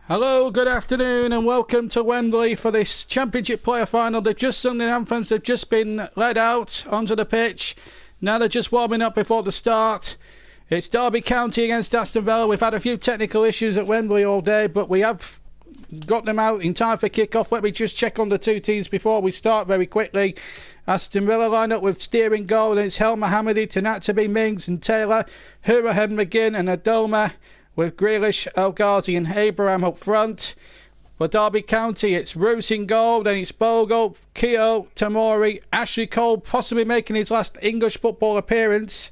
Hello, good afternoon and welcome to Wembley for this Championship player final. They've just sung the anthems, they've just been led out onto the pitch. Now they're just warming up before the start. It's Derby County against Aston Villa. We've had a few technical issues at Wembley all day, but we have got them out in time for kickoff. Let me just check on the two teams before we start very quickly. Aston Villa line up with steering goal, and it's Helma Hamidi, Tanatabi, Mings and Taylor, Hurahan, McGinn and Adoma, with Grealish, El Ghazi and Abraham up front. For Derby County, it's Roos in goal, then it's Bogle, Keogh, Tamori, Ashley Cole, possibly making his last English football appearance.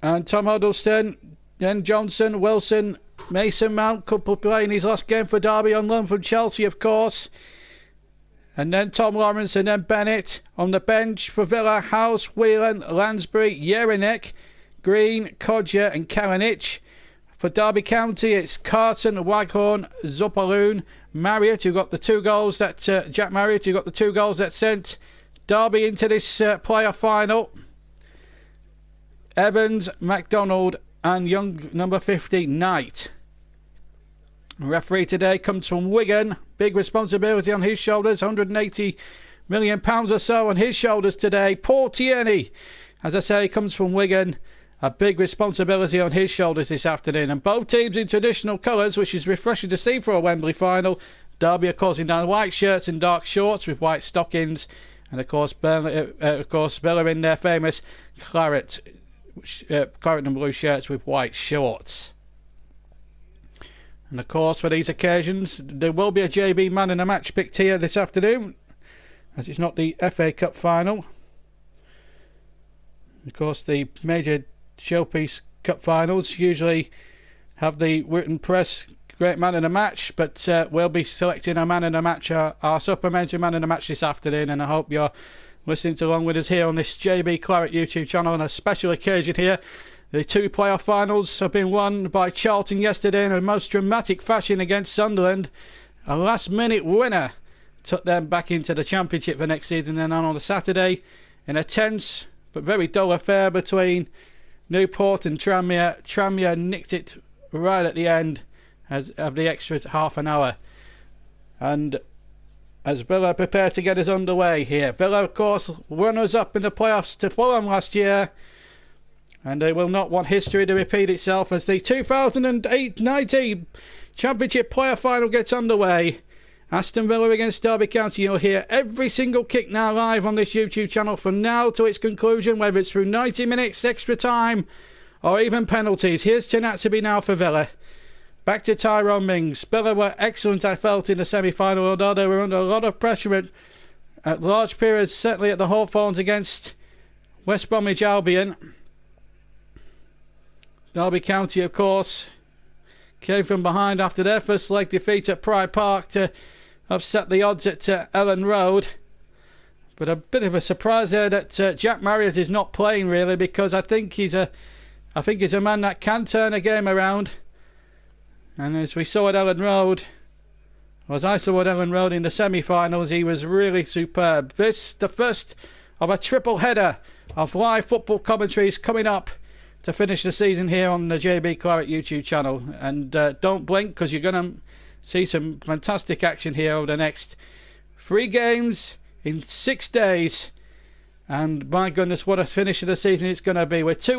And Tom Huddleston, then Johnson, Wilson, Mason Mount could be playing his last game for Derby on loan from Chelsea, of course. And then Tom Lawrence and then Bennett. On the bench for Villa, House, Whelan, Lansbury, Jelinek, Green, Kodja and Kalinic. For Derby County, it's Carton, Waghorn, Zopaloon, Marriott, who got the two goals that Jack Marriott, who got the two goals that sent Derby into this player final. Evans, MacDonald and young number 50, Knight. Referee today comes from Wigan. Big responsibility on his shoulders, £180 million or so on his shoulders today. Paul Tierney, as I say, comes from Wigan. A big responsibility on his shoulders this afternoon. And both teams in traditional colours, which is refreshing to see for a Wembley final. Derby, of course, in down white shirts and dark shorts with white stockings. And, of course, Villa in their famous claret and blue shirts with white shorts. And, of course, for these occasions, there will be a JB man in a match picked here this afternoon, as it's not the FA Cup final. Of course, the major showpiece cup finals usually have the written press great man in a match, but we'll be selecting a man in a match, our supplementary man in a match this afternoon, and I hope you're listening along with us here on this JB Claret YouTube channel on a special occasion here. The two playoff finals have been won by Charlton yesterday in a most dramatic fashion against Sunderland. A last minute winner took them back into the Championship for next season. Then on the Saturday, in a tense but very dull affair between Newport and Tranmere. Tranmere nicked it right at the end of the extra half an hour. And as Villa prepare to get us underway here. Villa, of course, runners-up in the playoffs to Fulham last year. And they will not want history to repeat itself as the 2018-19 Championship player final gets underway. Aston Villa against Derby County. You'll hear every single kick now live on this YouTube channel from now to its conclusion, whether it's through 90 minutes, extra time, or even penalties. Here's Tanatabi now for Villa. Back to Tyrone Mings. Villa were excellent, I felt, in the semi-final, although they were under a lot of pressure at large periods, certainly at the Hawthorns against West Bromwich Albion. Derby County, of course, came from behind after their first leg defeat at Pride Park to upset the odds at Ellen Road. But a bit of a surprise there that Jack Marriott is not playing, really, because I think he's a man that can turn a game around. And as we saw at Ellen Road, as I saw at Ellen Road in the semi-finals, he was really superb. This, the first of a triple header of live football commentaries coming up to finish the season here on the JB Claret YouTube channel. And don't blink, because you're going to see some fantastic action here over the next 3 games in 6 days. And my goodness, what a finish of the season it's going to be. With 2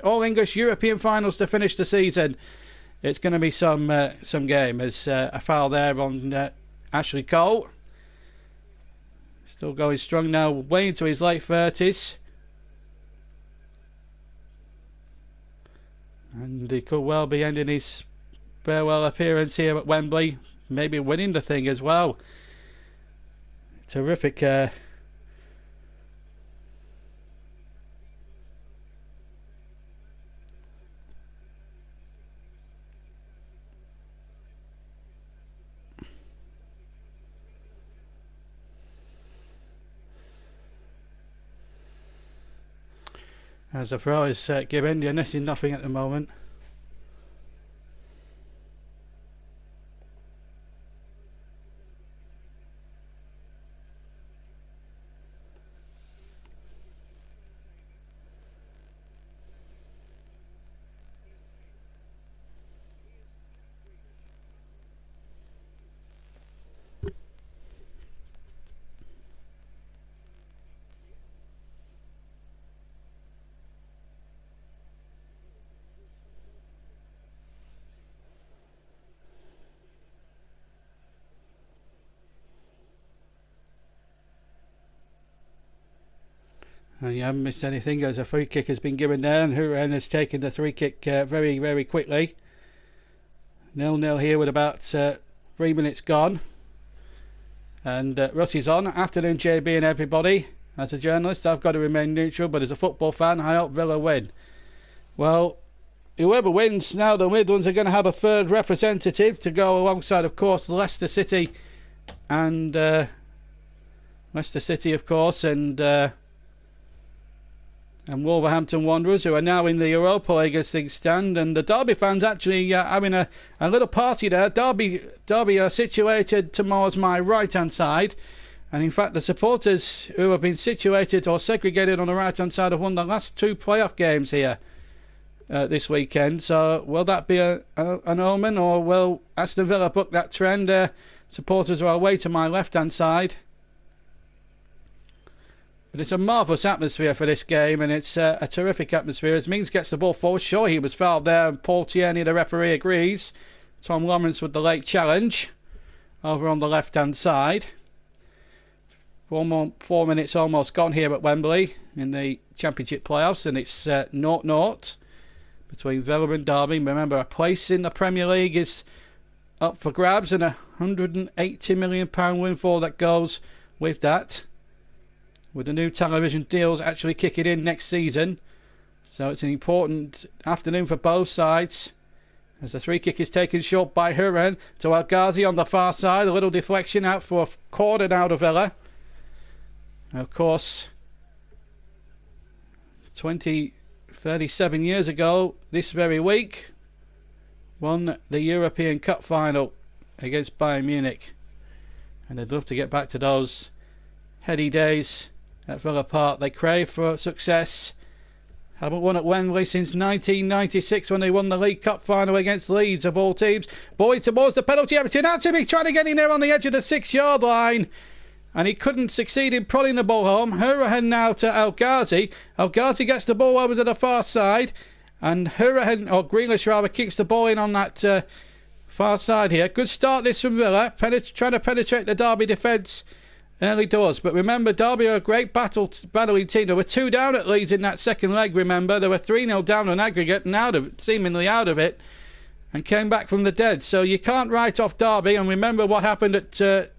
all English European finals to finish the season. It's going to be some game. There's a foul there on Ashley Cole. Still going strong now, way into his late 30s. And he could well be ending his farewell appearance here at Wembley. Maybe winning the thing as well. Terrific as the throw is given. You're missing nothing at the moment. You haven't missed anything as a free kick has been given there, and Huren has taken the free kick very, very quickly. 0-0 here with about 3 minutes gone. And Rusty's on. Afternoon, JB and everybody. As a journalist, I've got to remain neutral, but as a football fan, I hope Villa win. Well, whoever wins now, the Midlands are going to have a third representative to go alongside, of course, Leicester City and Leicester City, of course, and Wolverhampton Wanderers, who are now in the Europa League as things stand. And the Derby fans actually having a little party there. Derby are situated towards my right-hand side. And in fact, the supporters who have been situated or segregated on the right-hand side have won the last 2 playoff games here this weekend. So will that be an omen, or will Aston Villa book that trend? Supporters are away to my left-hand side. But it's a marvellous atmosphere for this game, and it's a terrific atmosphere. As Mings gets the ball forward, sure, he was fouled there, and Paul Tierney, the referee, agrees. Tom Lawrence with the late challenge over on the left-hand side. 4 minutes almost gone here at Wembley in the Championship playoffs, and it's 0-0 between Villa and Derby. Remember, a place in the Premier League is up for grabs, and a £180 million windfall that goes with that, with the new television deals actually kicking in next season. So it's an important afternoon for both sides, as the free kick is taken short by Huren to El Ghazi on the far side. A little deflection out for a corner now to Villa. Of course, 37 years ago this very week, won the European Cup final against Bayern Munich, and I'd love to get back to those heady days at Villa Park. They crave for success. Haven't won at Wembley since 1996, when they won the League Cup final against Leeds, of all teams. Boyd towards the penalty area. Tanatsumi trying to get in there on the edge of the 6-yard line, and he couldn't succeed in prodding the ball home. Hurahan now to El Ghazi. El Ghazi gets the ball over to the far side, and Hurahan, or Grealish rather, kicks the ball in on that far side here. Good start this from Villa, trying to penetrate the Derby defence early doors. But remember, Derby are a great battling team. There were 2 down at Leeds in that second leg, remember. They were 3-0 down on aggregate and seemingly out of it, and came back from the dead. So you can't write off Derby. And remember what happened at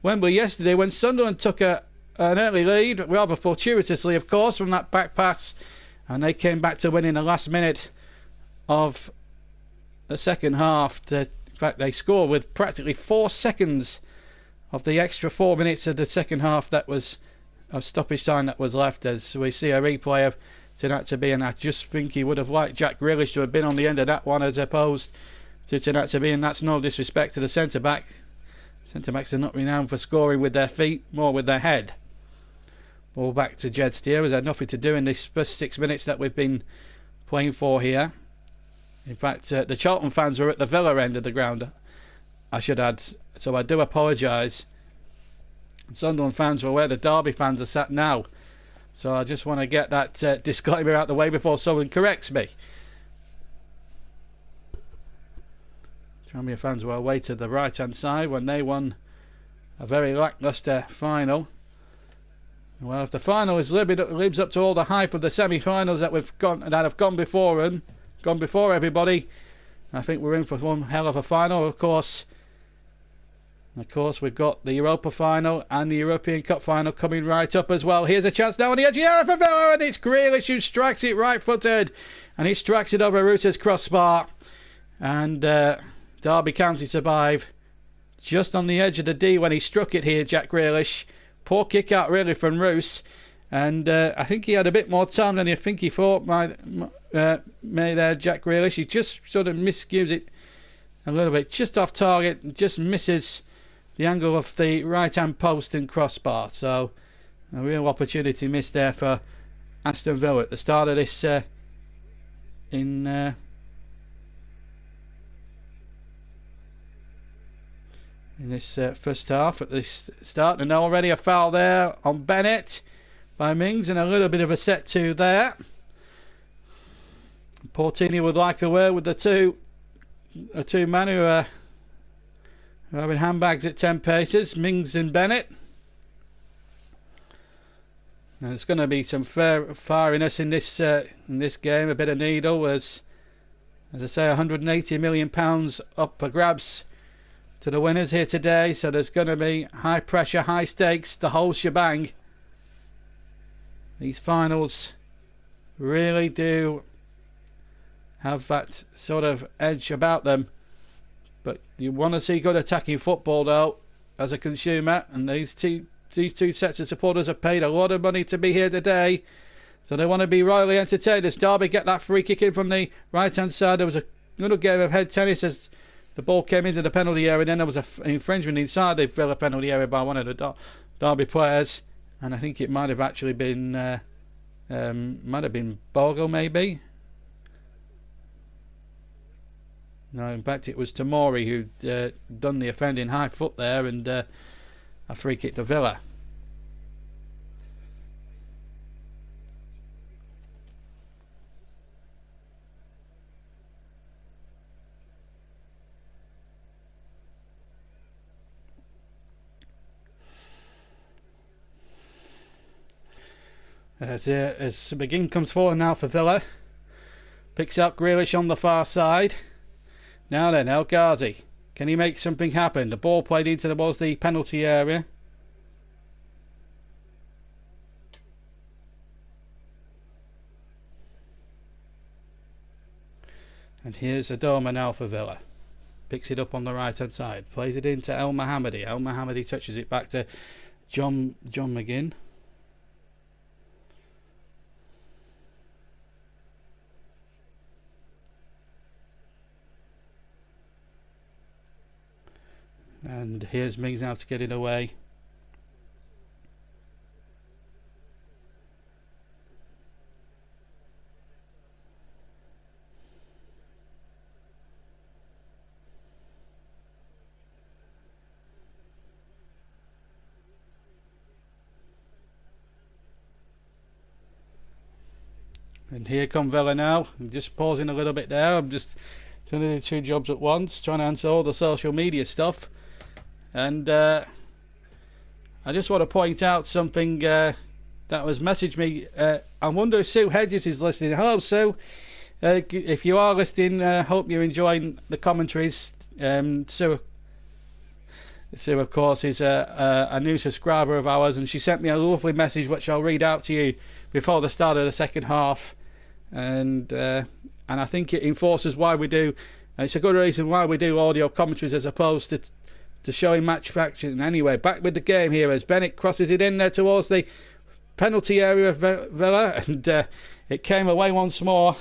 Wembley yesterday, when Sunderland took an early lead, rather fortuitously of course, from that back pass, and they came back to win in the last minute of the second half. In fact, they scored with practically 4 seconds of the extra 4 minutes of the second half that was of stoppage time that was left, as we see a replay of Tanatsumi, and I just think he would have liked Jack Grealish to have been on the end of that one as opposed to Tanatsumi, and that's no disrespect to the centre-back. Centre-backs are not renowned for scoring with their feet, more with their head. Ball back to Jed Steer, who's had nothing to do in this first 6 minutes that we've been playing for here. In fact, the Charlton fans were at the Villa end of the ground, I should add, so I do apologise. Sunderland fans were where the Derby fans are sat now, so I just want to get that disclaimer out the way before someone corrects me. Tranmere fans were away to the right hand side when they won a very lacklustre final. Well, if the final lives up to all the hype of the semi-finals that have gone before everybody, I think we're in for one hell of a final. Of course, we've got the Europa final and the European Cup final coming right up as well. Here's a chance now on the edge of the area for Villa, and it's Grealish who strikes it right-footed, and he strikes it over Roos's crossbar, and Derby County survive just on the edge of the D when he struck it here, Jack Grealish. Poor kick out really from Roos, and I think he had a bit more time than I think he thought made there, Jack Grealish. He just sort of miscues it a little bit, just off target, and just misses the angle of the right hand post and crossbar. So a real opportunity missed there for Aston Villa at the start of this in this first half. At this start, and already a foul there on Bennett by Mings, and a little bit of a set to there. Portini would like a word with the two men who are having handbags at 10 paces, Mings and Bennett. Now, there's going to be some firiness in this game, a bit of needle, as I say, £180 million up for grabs to the winners here today. So there's going to be high pressure, high stakes, the whole shebang. These finals really do have that sort of edge about them. But you want to see good attacking football, though, as a consumer, and these two sets of supporters have paid a lot of money to be here today, so they want to be royally entertained. As Derby get that free kick in from the right hand side, there was another game of head tennis as the ball came into the penalty area, and then there was an infringement inside the Villa penalty area by one of the Derby players, and I think it might have actually been Bogle, maybe. No, in fact it was Tamori who'd done the offending high foot there, and a free kick to Villa. As McGinn comes forward now for Villa, picks up Grealish on the far side. Now then, Ghazi, can he make something happen? The ball played into towards the penalty area. And here's Adoma now for Villa. Picks it up on the right hand side, plays it into El Mohammadi. El Mohammadi touches it back to John McGinn. And here's Mings now to get it away. And here come Villa now. I'm just pausing a little bit there. I'm just trying to do two jobs at once, trying to answer all the social media stuff. And I just want to point out something that was messaged me. I wonder if Sue Hedges is listening. Hello, Sue. If you are listening, hope you're enjoying the commentaries. Sue, of course, is a new subscriber of ours, and she sent me a lovely message which I'll read out to you before the start of the second half. And I think it enforces why we do. It's a good reason why we do audio commentaries as opposed to showing match action. Anyway, back with the game here as Bennett crosses it in there towards the penalty area of Villa, and it came away once more.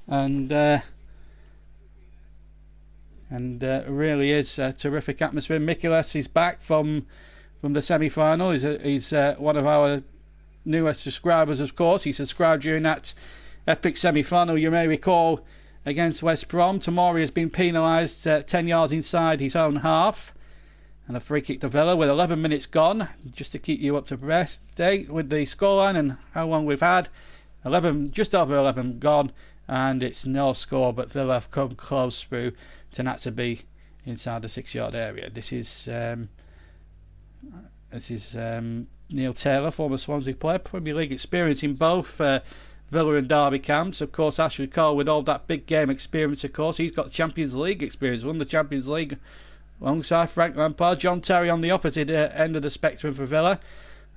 And really is a terrific atmosphere. Mikolas is back from the semi-final. He's one of our newest subscribers, of course. He subscribed during that epic semi-final, you may recall, against West Brom. Tamori has been penalised 10 yards inside his own half, and a free kick to Villa with 11 minutes gone, just to keep you up to date with the scoreline and how long we've had. 11, just over 11 gone, and it's no score, but Villa have come close through to Natsabi inside the 6-yard area. This is Neil Taylor, former Swansea player, Premier League experience in both Villa and Derby camps. Of course, Ashley Cole with all that big game experience, of course. He's got Champions League experience, won the Champions League alongside Frank Lampard. John Terry on the opposite end of the spectrum for Villa.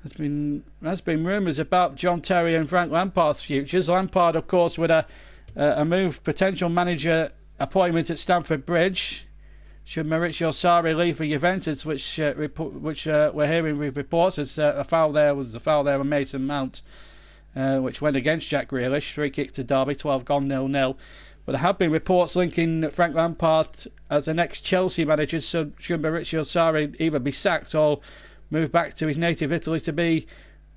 There's been rumours about John Terry and Frank Lampard's futures. Lampard, of course, with a potential manager appointment at Stamford Bridge. Should Maurizio Sarri leave for Juventus, which we're hearing with reports, as a foul there on Mason Mount, which went against Jack Grealish. Free kick to Derby, 12 gone, 0-0. But there have been reports linking Frank Lampard as the next Chelsea manager, so should Maurizio Sarri either be sacked or move back to his native Italy to be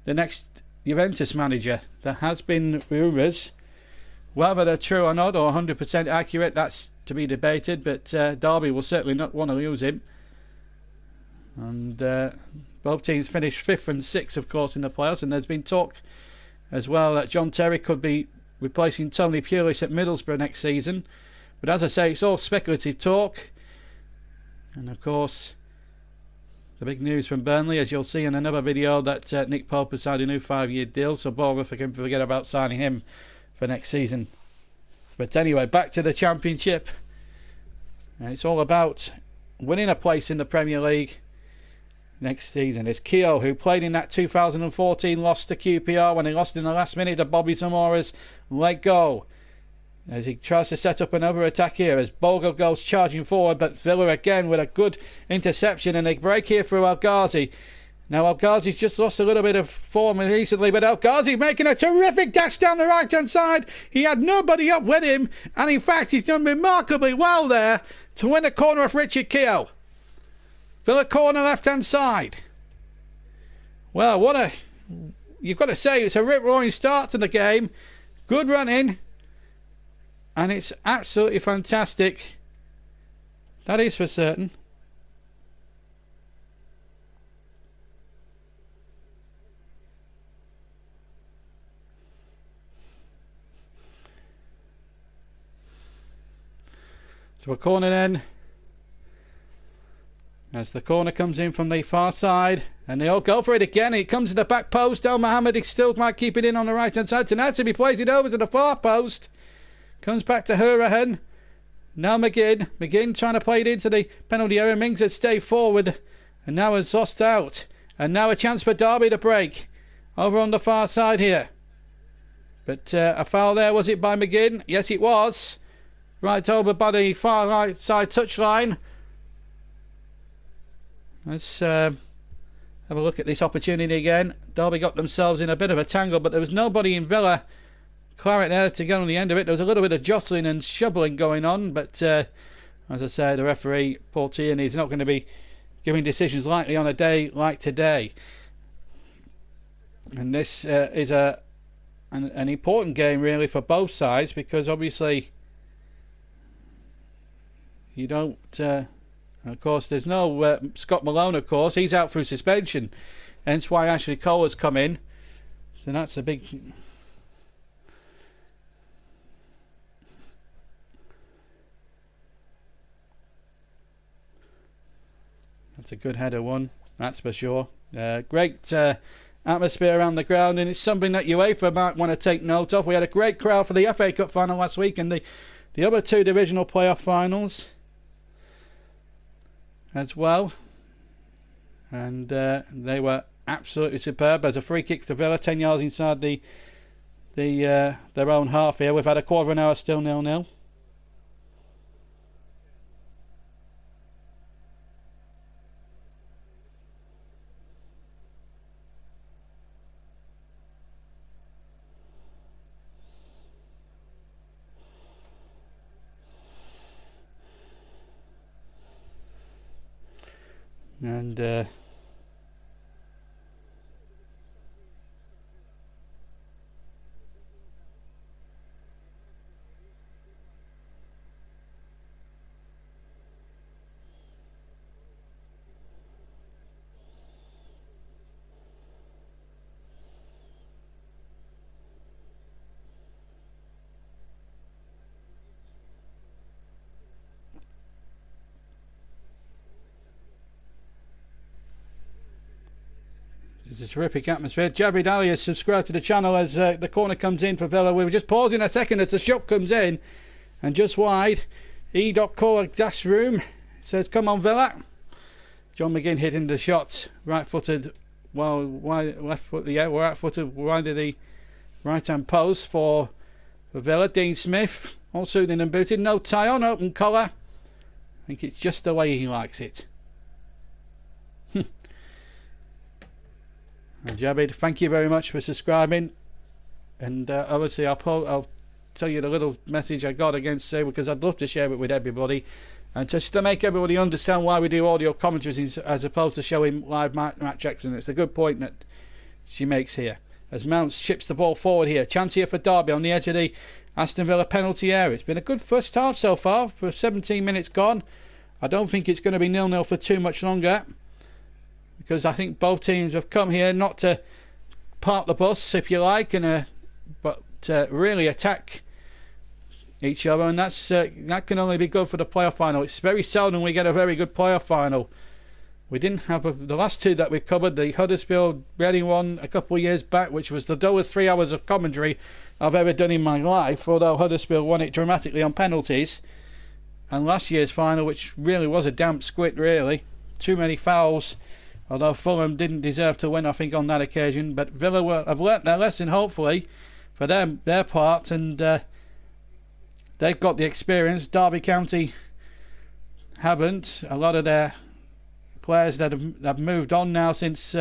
the next Juventus manager. There has been rumours. Whether they're true or not, or 100% accurate, that's to be debated, but Derby will certainly not want to lose him. And both teams finished 5th and 6th, of course, in the playoffs, and there's been talk as well that John Terry could be replacing Tony Pulis at Middlesbrough next season. But as I say, it's all speculative talk. And of course, The big news from Burnley, as you'll see in another video, that Nick Pope has signed a new 5-year deal, so Bournemouth can forget about signing him for next season. But anyway, back to the Championship. And it's all about winning a place in the Premier League next season. It's Keogh, who played in that 2014 loss to QPR when he lost in the last minute to Bobby Zamora's let go. As he tries to set up another attack here, as Bogle goes charging forward, but Villa again with a good interception, and they break here through El Ghazi. Now El Ghazi's just lost a little bit of form recently, but El Ghazi making a terrific dash down the right hand side. He had nobody up with him, and in fact he's done remarkably well there to win the corner off Richard Keogh. Villa corner left hand side. Well, you've got to say, it's a rip-roaring start to the game. Good run in. And it's absolutely fantastic. That is for certain. So a corner then. As the corner comes in from the far side. And they all go for it again. It comes to the back post. El Mohammed, he still might keep it in on the right hand side. Tanati plays it over to the far post. Comes back to Hurahan. Now McGinn. McGinn trying to play it into the penalty area. Mings has stayed forward. And now has lost out. And now a chance for Derby to break. Over on the far side here. But a foul there, was it by McGinn? Yes, it was. Right over by the far right side touchline. Let's have a look at this opportunity again. Derby got themselves in a bit of a tangle, but there was nobody in Villa Claret there to get on the end of it. There was a little bit of jostling and shoveling going on, but as I say, the referee, Paul Tierney, is not going to be giving decisions lightly on a day like today. And this is an important game really for both sides, because obviously you don't of course there's no Scott Malone, of course he's out through suspension, hence why Ashley Cole has come in, so that's a big... That's a good header one, that's for sure. Great atmosphere around the ground, and it's something that UEFA might want to take note of. We had a great crowd for the FA Cup final last week and the other two divisional playoff finals as well. And they were absolutely superb. There's a free kick to Villa, 10 yards inside their own half here. We've had a quarter of an hour still 0-0. And it's a terrific atmosphere. Javid Ali has subscribed to the channel as the corner comes in for Villa. We were just pausing a second as the shot comes in, and just wide. E.Core dash room says, "Come on, Villa." John McGinn hitting the shot, right-footed. Well, left foot. Yeah, we're right-footed wide of the right-hand post for Villa. Dean Smith, all suited and booted, no tie on, open collar. I think it's just the way he likes it. And Jabid, thank you very much for subscribing, and obviously I'll tell you the little message I got against Sue, because I'd love to share it with everybody, and just to make everybody understand why we do audio commentaries as opposed to showing live match action. It's a good point that she makes here. As Mounts chips the ball forward here, chance here for Derby on the edge of the Aston Villa penalty area. It's been a good first half so far, for 17 minutes gone. I don't think it's going to be 0-0 for too much longer, because I think both teams have come here not to park the bus, if you like, and but really attack each other, and that can only be good for the playoff final. It's very seldom we get a very good playoff final We didn't have the last two that we covered, the Huddersfield Reading one a couple of years back, which was the dullest 3 hours of commentary I've ever done in my life, although Huddersfield won it dramatically on penalties. And last year's final, which really was a damp squid, really. Too many fouls, although Fulham didn't deserve to win, I think, on that occasion. But Villa have learnt their lesson, hopefully, for their part, and they've got the experience. Derby County haven't. A lot of their players that have moved on now since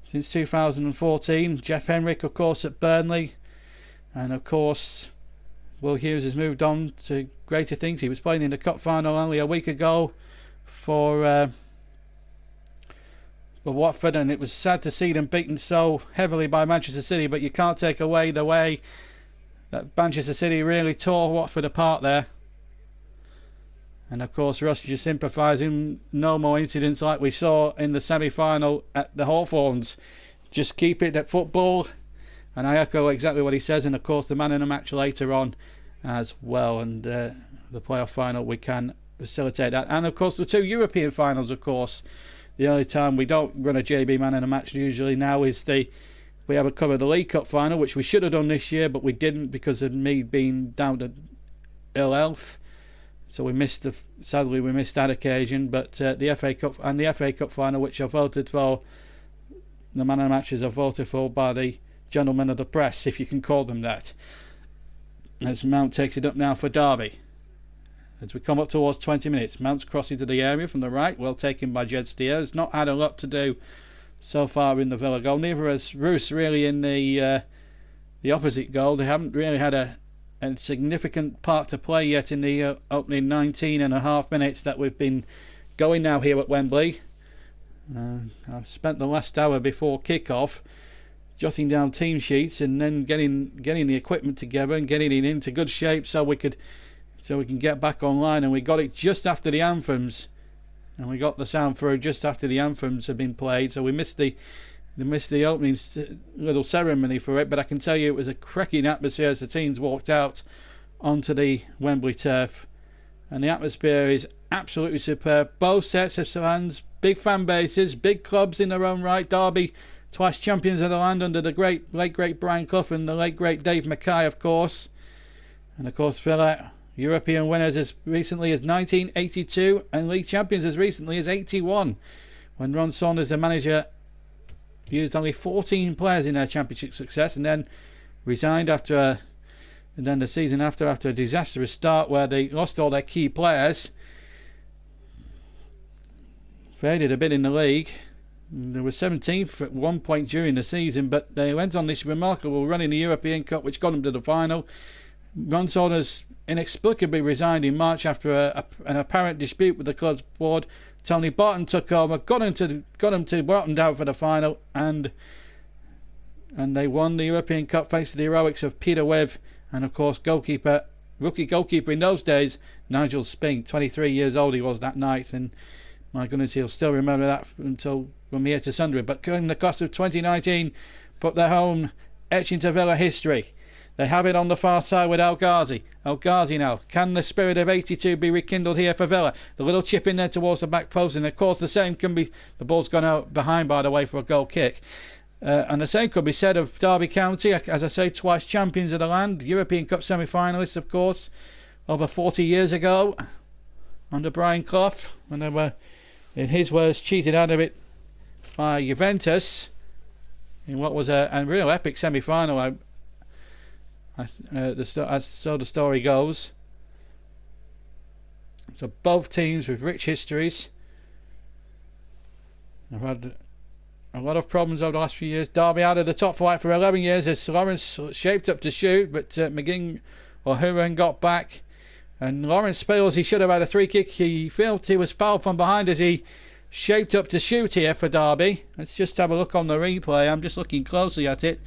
2014. Jeff Henrick, of course, at Burnley, and of course Will Hughes has moved on to greater things. He was playing in the cup final only a week ago for Watford, and it was sad to see them beaten so heavily by Manchester City, but you can't take away the way that Manchester City really tore Watford apart there. And of course, Russ just sympathising. No more incidents like we saw in the semi-final at the Hawthorns. Just keep it at football. And I echo exactly what he says. And of course, the man in the match later on as well. And the playoff final, we can facilitate that. And of course, the 2 European finals, of course. The only time we don't run a JB man in a match usually now is we have a cover the League Cup final, which we should have done this year, but we didn't because of me being down to ill health. So sadly we missed that occasion. But the FA Cup and the FA Cup final, which I voted for, the man of the matches are voted for by the gentlemen of the press, if you can call them that. As Mount takes it up now for Derby. As we come up towards 20 minutes, Mount's crossing to the area from the right, well taken by Jed Steer. Has not had a lot to do so far in the Villa goal. Neither has Roos really in the opposite goal. They haven't really had a significant part to play yet in the opening 19.5 minutes that we've been going now here at Wembley. I've spent the last hour before kick-off jotting down team sheets and then getting the equipment together and getting it into good shape so we can get back online. And we got it just after the anthems, and we got the sound through just after the anthems had been played, so we missed the opening little ceremony for it. But I can tell you it was a cracking atmosphere as the teams walked out onto the Wembley turf, and the atmosphere is absolutely superb. Both sets of fans, big fan bases, big clubs in their own right. Derby, twice champions of the land under the late great Brian Clough and the late great Dave Mackay, of course. And of course Villa, European winners as recently as 1982 and league champions as recently as 81, when Ron Saunders, the manager, used only 14 players in their championship success and then resigned and then the season after a disastrous start where they lost all their key players, faded a bit in the league. They were 17th at one point during the season, but they went on this remarkable run in the European Cup which got them to the final. Ron Saunders inexplicably resigned in March after an apparent dispute with the club's board. Tony Barton took over, got them to Barton down for the final, and they won the European Cup thanks to the heroics of Peter Webb and of course rookie goalkeeper in those days, Nigel Spink. 23 years old he was that night, and my goodness, he'll still remember that until from here to Sunderland. But in the class of 2019 put their own etch into Villa history. They have it on the far side with Ghazi. Ghazi now. Can the spirit of 82 be rekindled here for Villa? The little chip in there towards the back post, and of course the same can be... The ball's gone out behind, by the way, for a goal kick. And the same could be said of Derby County, as I say, twice champions of the land, European Cup semi-finalists, of course, over 40 years ago, under Brian Clough, when they were, in his words, cheated out of it by Juventus in what was a real epic semi-final. So the story goes. So both teams with rich histories have had a lot of problems over the last few years. Derby out of the top flight for 11 years as Lawrence shaped up to shoot, but McGinn or Huron got back, and Lawrence feels he should have had a free kick. He felt he was fouled from behind as he shaped up to shoot here for Derby. Let's just have a look on the replay. I'm just looking closely at it.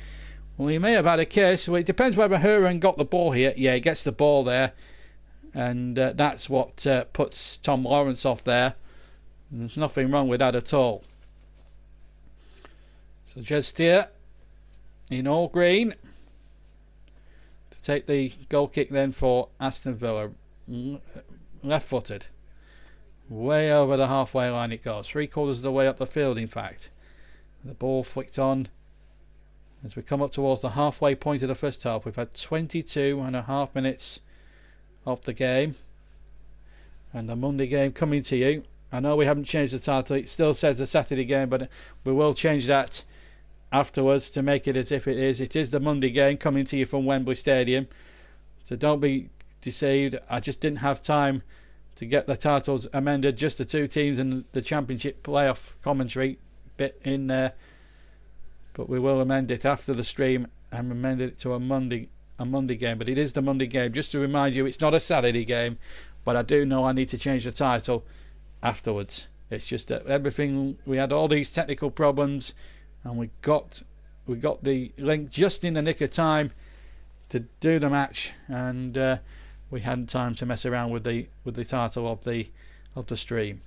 Well, he may have had a case. Well, it depends whether Huron got the ball here. Yeah, he gets the ball there, and that's what puts Tom Lawrence off there. There's nothing wrong with that at all. So Jed Steer in all green to take the goal kick then for Aston Villa, left-footed. Way over the halfway line it goes. 3/4 of the way up the field, in fact. The ball flicked on as we come up towards the halfway point of the first half. We've had 22.5 minutes of the game. And the Monday game coming to you. I know we haven't changed the title. It still says the Saturday game, but we will change that afterwards to make it as if it is. It is the Monday game coming to you from Wembley Stadium. So don't be deceived. I just didn't have time to get the titles amended. Just the two teams and the Championship playoff commentary bit in there. But we will amend it after the stream and amend it to a Monday game. But it is the Monday game. Just to remind you, it's not a Saturday game. But I do know I need to change the title afterwards. It's just that everything, we had all these technical problems, and we got the link just in the nick of time to do the match, and we hadn't time to mess around with the title of the stream,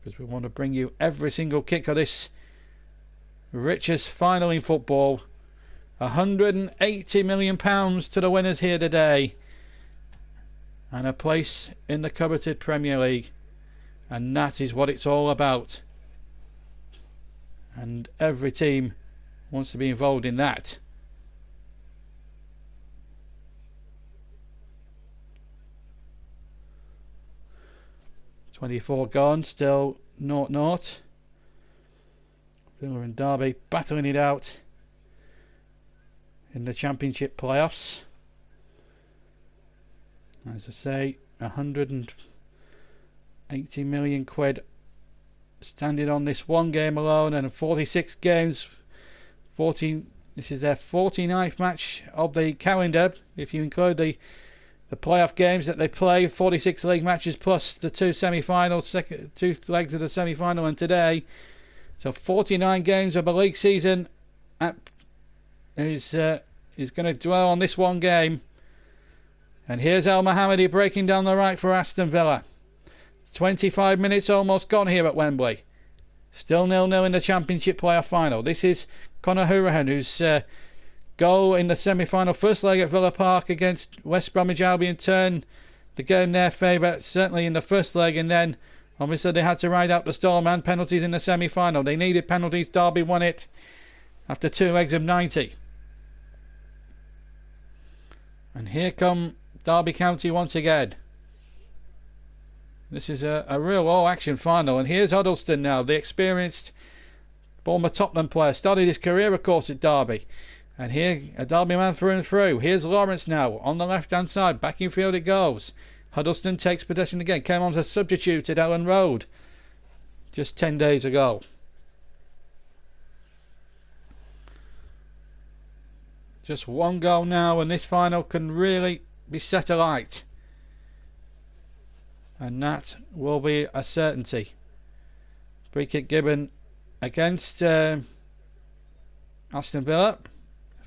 because we want to bring you every single kick of this richest final in football. £180 million to the winners here today, and a place in the coveted Premier League, and that is what it's all about, and every team wants to be involved in that. .24 gone, still 0-0. Villa and Derby battling it out in the Championship playoffs. As I say, 180 million quid standing on this one game alone, and 46 games. 14. This is their 49th match of the calendar, if you include the playoff games that they play. 46 league matches plus the two semi-finals, two legs of the semi-final, and today. So 49 games of a league season is going to dwell on this one game. And here's El Mohammadi breaking down the right for Aston Villa. 25 minutes almost gone here at Wembley. Still 0-0 in the Championship playoff final. This is Conor Hourihane, whose goal in the semi-final first leg at Villa Park against West Bromwich Albion turned the game their favour, certainly in the first leg, and then obviously they had to ride out the storm and penalties in the semi-final. They needed penalties. Derby won it after 2 legs of 90. And here come Derby County once again. This is a real all-action final. And here's Huddleston now, the experienced former Tottenham player. Started his career, of course, at Derby. And here, a Derby man through and through. Here's Lawrence now, on the left-hand side. Back in field it goes. Huddleston takes possession again. Came on as a substitute at Ellen Road just 10 days ago. Just one goal now, and this final can really be set alight. And that will be a certainty. Free kick given against Aston Villa.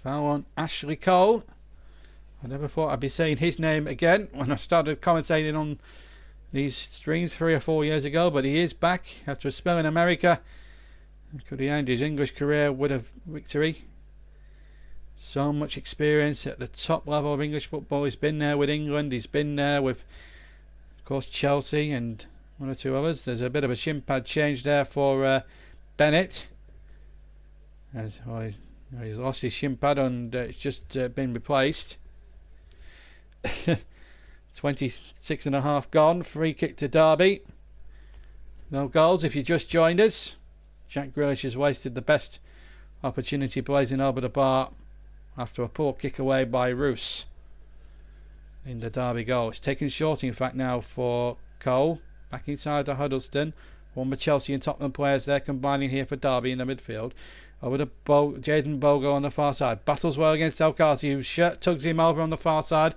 Foul on Ashley Cole. I never thought I'd be saying his name again when I started commentating on these streams 3 or 4 years ago, but he is back after a spell in America. Could he end his English career with a victory? So much experience at the top level of English football. He's been there with England, he's been there with, of course, Chelsea and 1 or 2 others. There's a bit of a shin pad change there for Bennett. He's lost his shin pad and it's just been replaced. 26.5 gone. Free kick to Derby. No goals if you just joined us. Jack Grealish has wasted the best opportunity blazing over the bar after a poor kick away by Roos in the Derby goal. It's taken short, in fact, now for Cole. Back inside to Huddleston. One of Chelsea and Tottenham players there combining here for Derby in the midfield. Over to Jayden Bogle on the far side. Battles well against El Ghazi, whose shirt tugs him over on the far side.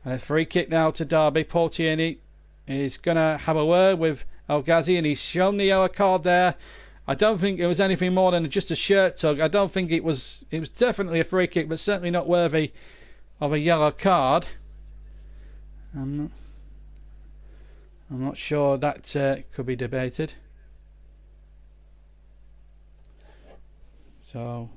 And a free kick now to Derby. Paul Tierney is going to have a word with El Ghazi, and he's shown the yellow card there. I don't think it was anything more than just a shirt tug. I don't think it was definitely a free kick, but certainly not worthy of a yellow card. I'm not sure that could be debated. So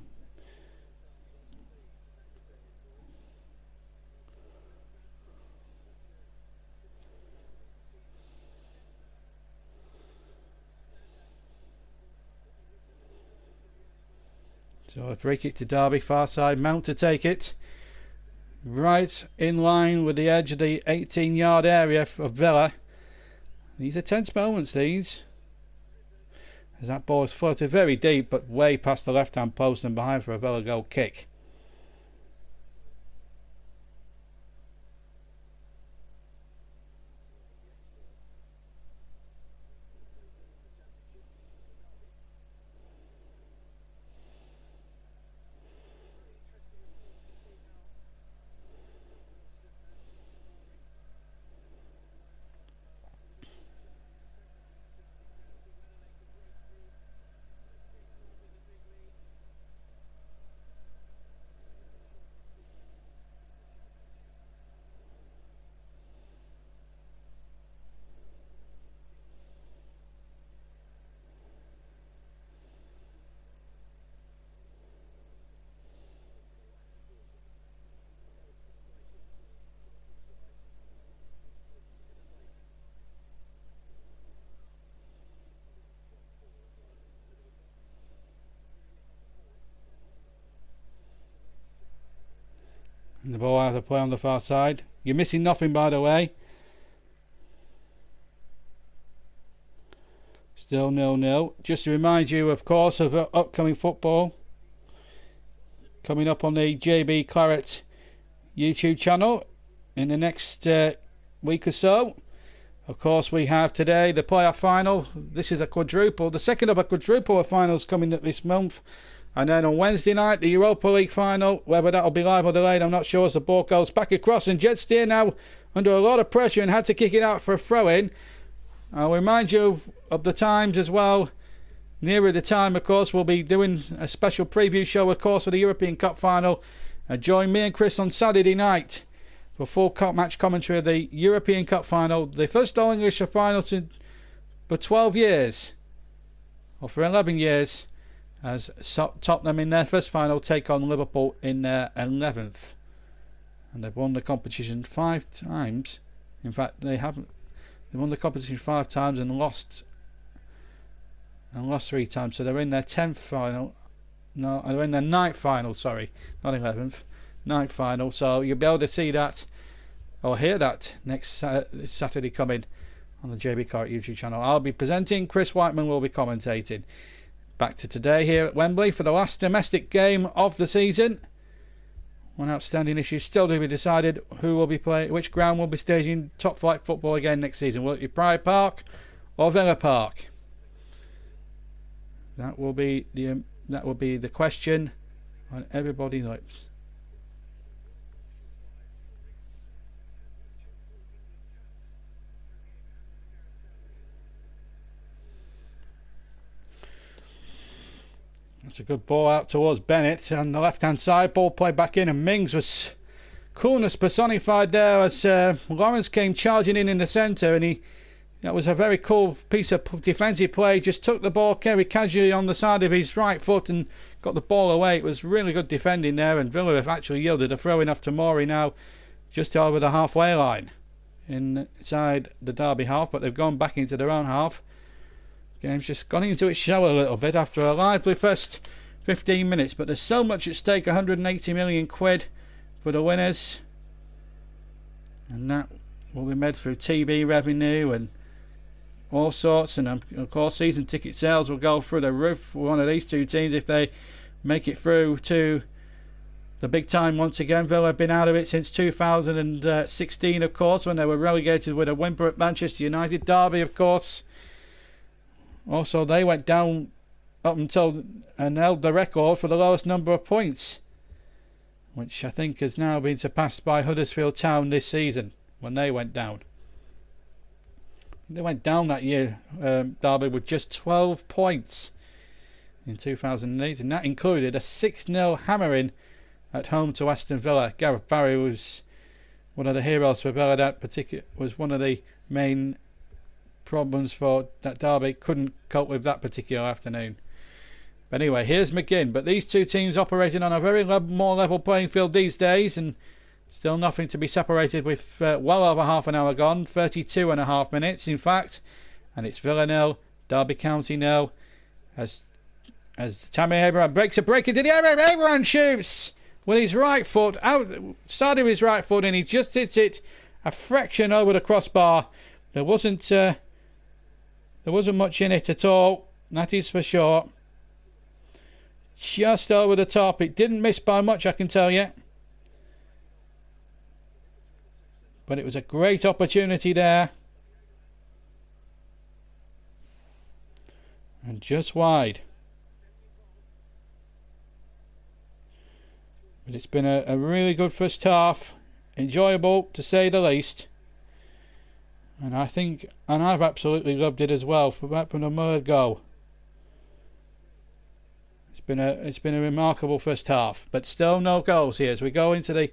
So a free kick to Derby, far side, Mount to take it. Right in line with the edge of the 18-yard area of Villa. These are tense moments, these. As that ball is floated very deep, but way past the left-hand post and behind for a Villa goal kick. And the ball out of play on the far side. You're missing nothing, by the way. Still 0-0. Just to remind you, of course, of upcoming football coming up on the JB Claret YouTube channel in the next week or so. Of course, we have today the playoff final. This is a quadruple, the second of a quadruple of finals coming up this month. And then on Wednesday night, the Europa League final. Whether that'll be live or delayed, I'm not sure, as the ball goes back across. And Jet Steer now under a lot of pressure and had to kick it out for a throw-in. I'll remind you of the times as well. Nearer the time, of course, we'll be doing a special preview show, of course, for the European Cup final. Join me and Chris on Saturday night for full match commentary of the European Cup final. The first All-English final for 12 years, or for 11 years, as Tottenham in their first final take on Liverpool in their 11th. And they've won the competition 5 times. In fact, they haven't. They've won the competition 5 times and lost 3 times. So they're in their 10th final. No, they're in their 9th final, sorry. Not 11th. 9th final. So you'll be able to see that, or hear that, next Saturday coming on the JB Claret YouTube channel. I'll be presenting. Chris Whiteman will be commentating. Back to today here at Wembley for the last domestic game of the season. One outstanding issue still to be decided: who will be playing, which ground will be staging top flight football again next season. Will it be Pride Park or Villa Park? That will be the question on everybody's lips. That's a good ball out towards Bennett on the left hand side. Ball played back in, and Mings was coolness personified there as Lawrence came charging in the centre, and that was a very cool piece of defensive play. Just took the ball very casually on the side of his right foot and got the ball away. It was really good defending there, and Villa have actually yielded a throw in off Tomori now just over the halfway line inside the Derby half, but they've gone back into their own half. Game's just gone into its shell a little bit after a lively first 15 minutes, but there's so much at stake. 180 million quid for the winners, and that will be made through TV revenue and all sorts, and of course season ticket sales will go through the roof for one of these two teams if they make it through to the big time once again. Villa have been out of it since 2016, of course, when they were relegated with a whimper at Manchester United. Derby, of course, also they went down up until and held the record for the lowest number of points, which I think has now been surpassed by Huddersfield Town this season when they went down. They went down that year, Derby, with just 12 points in 2008, and that included a 6-0 hammering at home to Aston Villa. Gareth Barry was one of the heroes for Villa. That particular was one of the main problems for that Derby. Couldn't cope with that particular afternoon. But anyway, here's McGinn. But these two teams operating on a very more level playing field these days, and still nothing to be separated with well over half an hour gone, 32.5 minutes in fact, and it's Villa 0, Derby County 0, as as Tammy Abraham breaks a break into the area. Abraham shoots with his right foot, outside of his right foot, and he just hits it a fraction over the crossbar. There wasn't much in it at all, that is for sure. Just over the top. It didn't miss by much, I can tell you. But it was a great opportunity there. And just wide. But it's been a really good first half. Enjoyable, to say the least. And I've absolutely loved it as well, from the word go. It's been a remarkable first half, but still no goals here as we go into the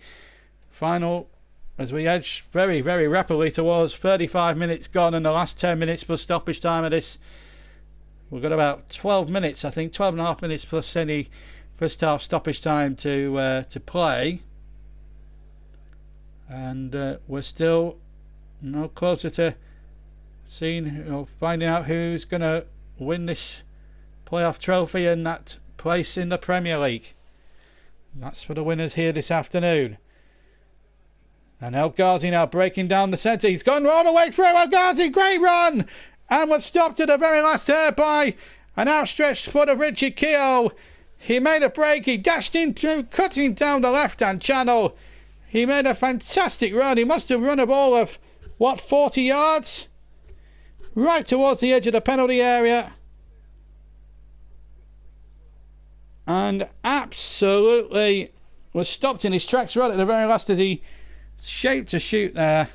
final, as we edge very, very rapidly towards 35 minutes gone and the last 10 minutes plus stoppage time of this. We've got about 12 minutes, I think, 12 and a half minutes plus any first half stoppage time to play, and we're still no closer to seeing, finding out who's going to win this playoff trophy and that place in the Premier League. That's for the winners here this afternoon. And El Ghazi now breaking down the centre. He's gone all the way through. El Ghazi, great run, and was stopped at the very last hair by an outstretched foot of Richard Keogh. He made a break. He dashed in through, cutting down the left-hand channel. He made a fantastic run. He must have run a ball of, 40 yards? Right towards the edge of the penalty area. And absolutely was stopped in his tracks right at the very last as he shaped to shoot there.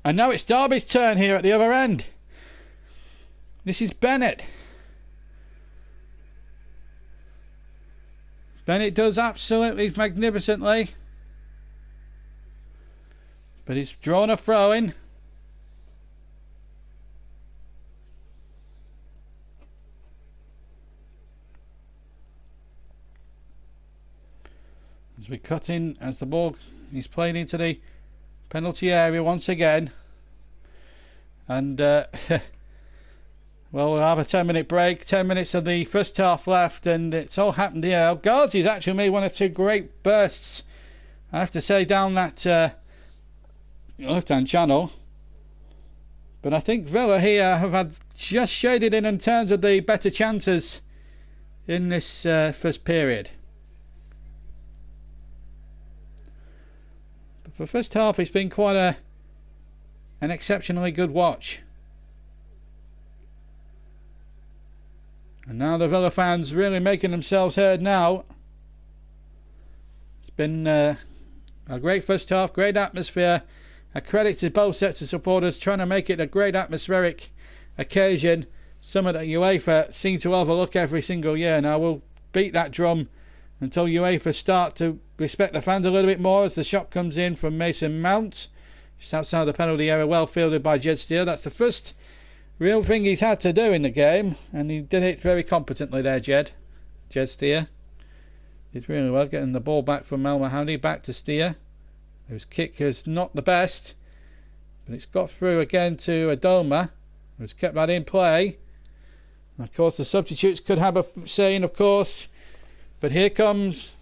And now it's Derby's turn here at the other end. This is Bennett. Bennett does absolutely magnificently. But he's drawn a throw in. As we cut in, as the ball is played into the penalty area once again. And well, we'll have a 10-minute break. 10 minutes of the first half left, and it's all happened here. Ghazi's actually made one or two great bursts, I have to say, down that left-hand channel. But I think Villa here have had just shaded in terms of the better chances in this first period. But for the first half, it's been quite an exceptionally good watch. And now the Villa fans really making themselves heard now. It's been a great first half, great atmosphere. A credit to both sets of supporters trying to make it a great atmospheric occasion. Something that UEFA seem to overlook every single year. Now we'll beat that drum until UEFA start to respect the fans a little bit more as the shot comes in from Mason Mount. Just outside the penalty area, well fielded by Jed Steer. That's the first real thing he's had to do in the game, and he did it very competently there, Jed Steer. Did really well getting the ball back from Mel Mahoney, back to Steer. His kick is not the best, but it's got through again to Adoma, who's kept that in play. And of course the substitutes could have a say in, of course, but here comes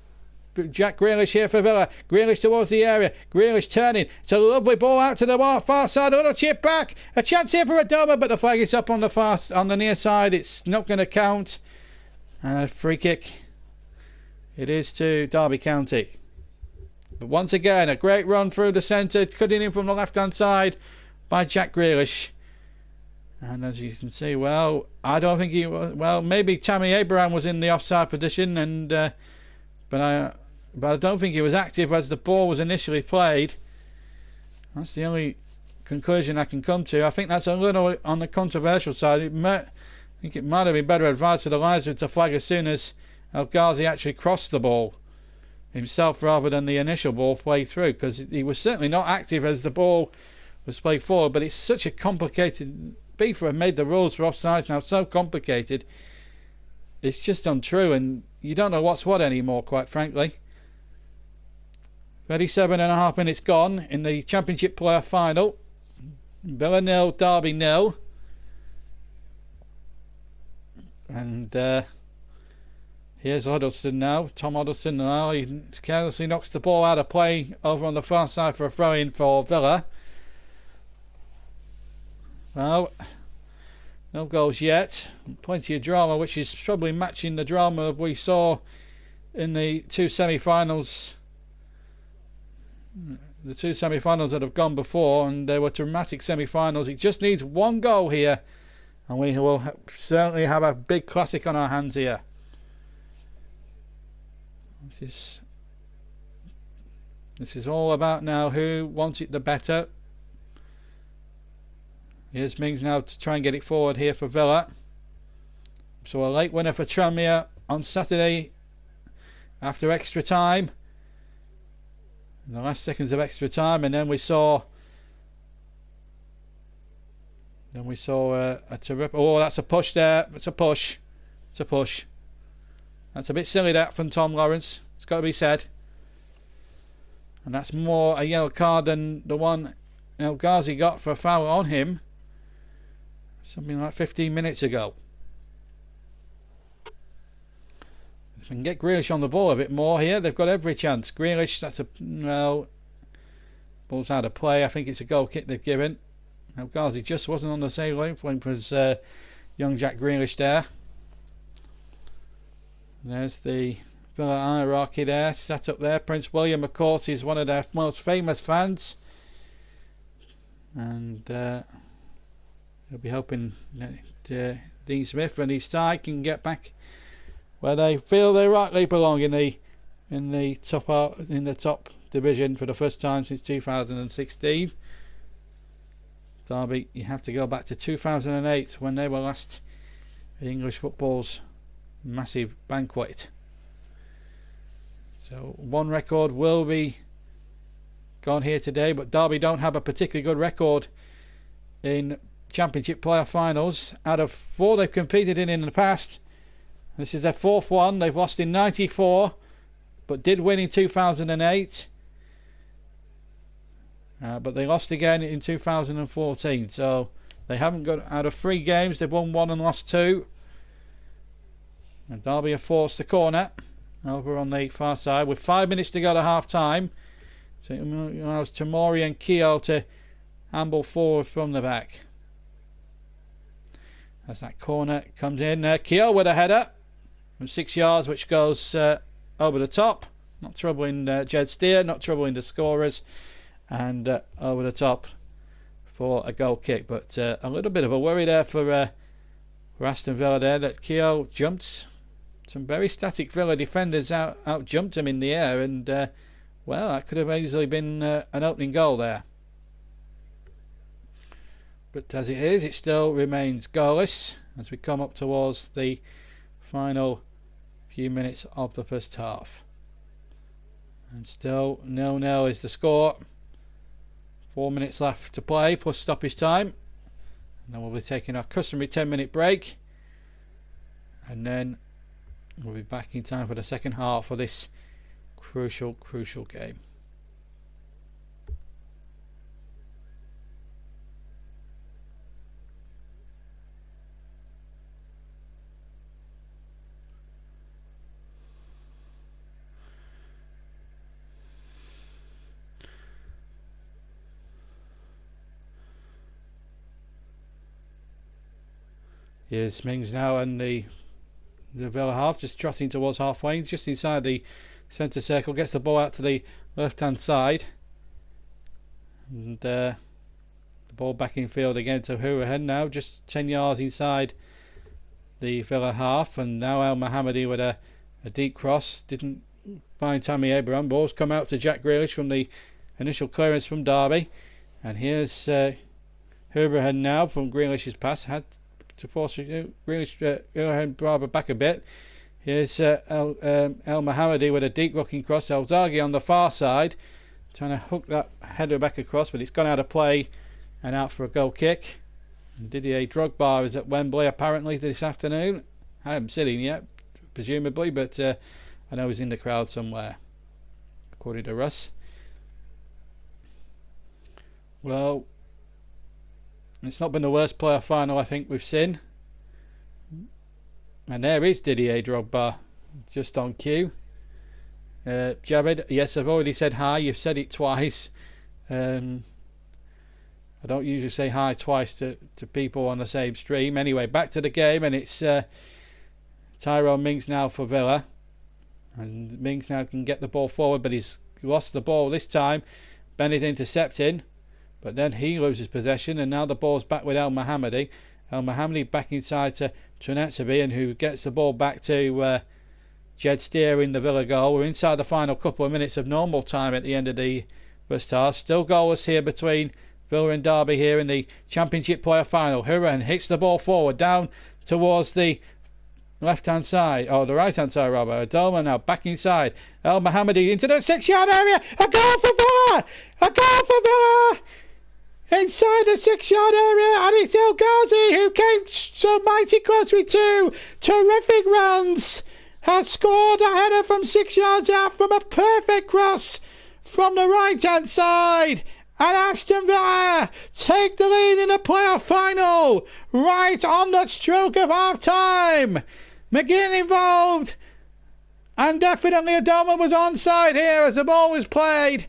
Jack Grealish here for Villa. Grealish towards the area. Grealish turning. It's a lovely ball out to the far side. A little chip back. A chance here for Adoma, but the flag is up on the near side. It's not going to count. And a free kick. It is to Derby County. But once again, a great run through the centre, cutting in from the left-hand side by Jack Grealish. And as you can see, well, I don't think he was. Well, maybe Tammy Abraham was in the offside position, and but I don't think he was active as the ball was initially played. That's the only conclusion I can come to. I think that's a little on the controversial side. I think it might have been better advised to the linesman to flag as soon as El Ghazi actually crossed the ball himself rather than the initial ball played through, because he was certainly not active as the ball was played forward. But it's such a complicated. FIFA have made the rules for offsides now so complicated. It's just untrue, and you don't know what's what anymore, quite frankly. 37.5 minutes gone in the Championship playoff final. Villa 0, Derby 0. And here's Huddleston now. Tom Huddleston now. He carelessly knocks the ball out of play over on the far side for a throw-in for Villa. Well, no goals yet. Plenty of drama, which is probably matching the drama we saw in the two semi-finals. The two semi-finals that have gone before, and they were dramatic semi-finals. It just needs one goal here, and we will certainly have a big classic on our hands here. This is all about now who wants it the better. Here's Mings now to try and get it forward here for Villa. So a late winner for Tranmere on Saturday after extra time. In the last seconds of extra time, and then we saw a terrific. Oh, that's a push there. It's a push. It's a push. That's a bit silly, that, from Tom Lawrence. It's got to be said. And that's more a yellow card than the one El Ghazi got for a foul on him something like 15 minutes ago. If we can get Grealish on the ball a bit more here, they've got every chance. Grealish, that's a no. Ball's out of play. I think it's a goal kick they've given. El Ghazi just wasn't on the same length as young Jack Grealish there. There's the Villa hierarchy there, set up there. Prince William, of course, is one of their most famous fans, and they'll be hoping that Dean Smith and his side can get back where they feel they rightly belong in the top division for the first time since 2016. Derby, you have to go back to 2008 when they were last in English football's massive banquet. So one record will be gone here today, but Derby don't have a particularly good record in Championship playoff finals. Out of 4 they've competed in the past, this is their 4th one. They've lost in 94 but did win in 2008, but they lost again in 2014, so they haven't got, out of 3 games they've won 1 and lost 2. And Derby have forced the corner over on the far side with 5 minutes to go to half time, so it allows Tomori and Keogh to amble forward from the back. As that corner comes in, Keogh with a header from 6 yards, which goes over the top, not troubling Jed Steer, not troubling the scorers, and over the top for a goal kick. But a little bit of a worry there for Aston Villa there, that Keogh jumped. Some very static Villa defenders out jumped him in the air, and well, that could have easily been an opening goal there. But as it is, it still remains goalless as we come up towards the final few minutes of the first half. And still 0-0 is the score. 4 minutes left to play plus stoppage time. And then we'll be taking our customary 10-minute break. And then we'll be back in time for the second half of this crucial game. Here's Mings now, and the Villa half just trotting towards halfway. He's just inside the centre circle, gets the ball out to the left hand side, and the ball back in field again to Hurahan now, just 10 yards inside the Villa half. And now El Mohammadi with a deep cross, didn't find Tammy Abraham. Ball's come out to Jack Grealish from the initial clearance from Derby, and here's Hurahan now from Grealish's pass, had to force Grealish Barber back a bit. Here's El Mohammadi with a deep looking cross. El Zaghi on the far side trying to hook that header back across, but it's gone out of play and out for a goal kick. And Didier Drogba is at Wembley apparently this afternoon. I haven't seen him yet, presumably, but I know he's in the crowd somewhere, according to Russ. Well, It's not been the worst playoff final I think we've seen. And there is Didier Drogba, just on cue. Jared, yes, I've already said hi. You've said it twice. I don't usually say hi twice to people on the same stream. Anyway, back to the game, and it's Tyrone Mings now for Villa. And Mings now can get the ball forward, but he's lost the ball this time. Bennett intercepting, but then he loses possession, and now the ball's back with El Mohammadi. El Mohammadi back inside to Trinetzabi, and who gets the ball back to Jed Steer in the Villa goal. We're inside the final couple of minutes of normal time at the end of the first half. Still goalless here between Villa and Derby here in the Championship player final. Huron hits the ball forward down towards the left hand side, or the right hand side rather. Adoma now back inside. El Mohammadi into the 6-yard area. A goal for Villa! A goal for Villa! Inside the 6-yard area, and it's El Ghazi who came so mighty close with two terrific runs. Has scored a header from 6 yards out from a perfect cross from the right hand side. And Aston Villa take the lead in the playoff final right on the stroke of half time. McGinn involved, and definitely Adoma was onside here as the ball was played.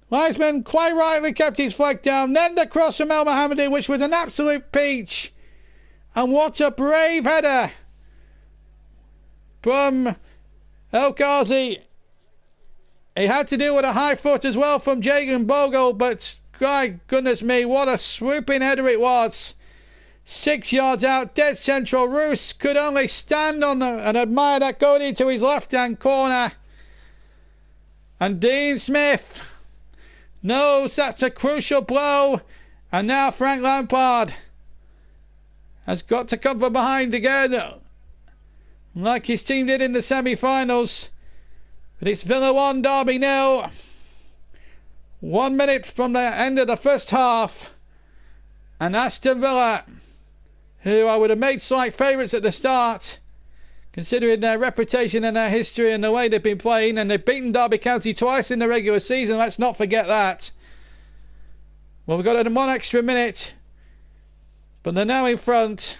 Wiseman quite rightly kept his flag down. Then the cross from El Mohammadi, which was an absolute peach. And what a brave header from El Ghazi. He had to deal with a high foot as well from Jagan Bogle, but my goodness me, what a swooping header it was. 6 yards out, dead central. Roos could only stand on and admire that going into his left-hand corner. And Dean Smith knows that's a crucial blow. And now Frank Lampard has got to come from behind again, like his team did in the semi-finals. But it's Villa 1, Derby 0. 1 minute from the end of the first half. And Aston Villa, who I would have made slight favourites at the start, considering their reputation and their history and the way they've been playing, and they've beaten Derby County twice in the regular season, let's not forget that. Well, we've got 1 extra minute, but they're now in front.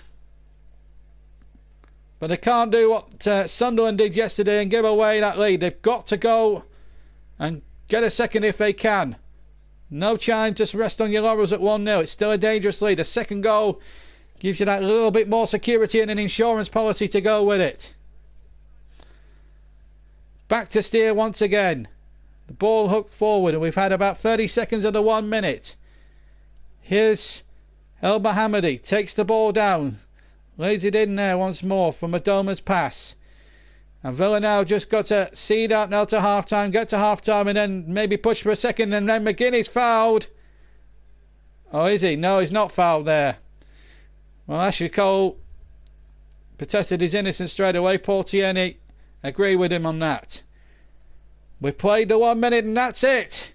But they can't do what Sunderland did yesterday and give away that lead. They've got to go and get a second if they can. No time, just rest on your laurels at 1-0. It's still a dangerous lead. A second goal gives you that little bit more security and an insurance policy to go with it. Back to Steer once again. The ball hooked forward, and we've had about 30 seconds of the 1 minute. Here's El Mohammadi. Takes the ball down. Lays it in there once more from Adoma's pass. And Villa now just got to see that now to half time, get to half time, and then maybe push for a second, and then McGinn is fouled. Oh, is he? No, he's not fouled there. Well, Ashley Cole protested his innocence straight away. Paul Tierney agreed with him on that. We've played the 1 minute, and that's it.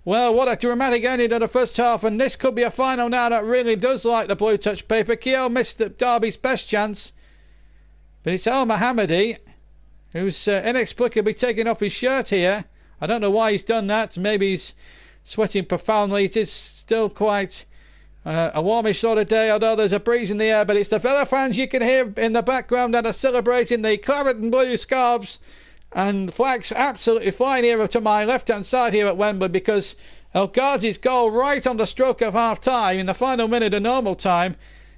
Well, what a dramatic ending to the first half, and this could be a final now that really does like the blue touch paper. Keogh missed Derby's best chance, but it's El Mohammadi who's inexplicably taking off his shirt here. I don't know why he's done that. Maybe he's sweating profoundly. It is still quite a warmish sort of day, although there's a breeze in the air, but it's the Villa fans you can hear in the background that are celebrating the claret and blue scarves. And flags absolutely flying here to my left hand side here at Wembley, because El Ghazi's goal right on the stroke of half time in the final minute of normal time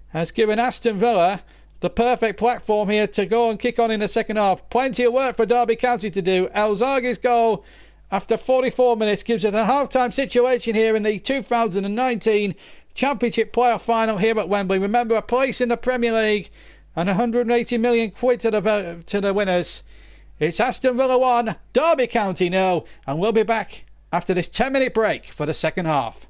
has given Aston Villa the perfect platform here to go and kick on in the second half. Plenty of work for Derby County to do. El Zaghi's goal after 44 minutes gives us a half time situation here in the 2019 Championship playoff final here at Wembley. Remember, a place in the Premier League and 180 million quid to the winners. It's Aston Villa 1, Derby County 0, and we'll be back after this 10-minute break for the second half.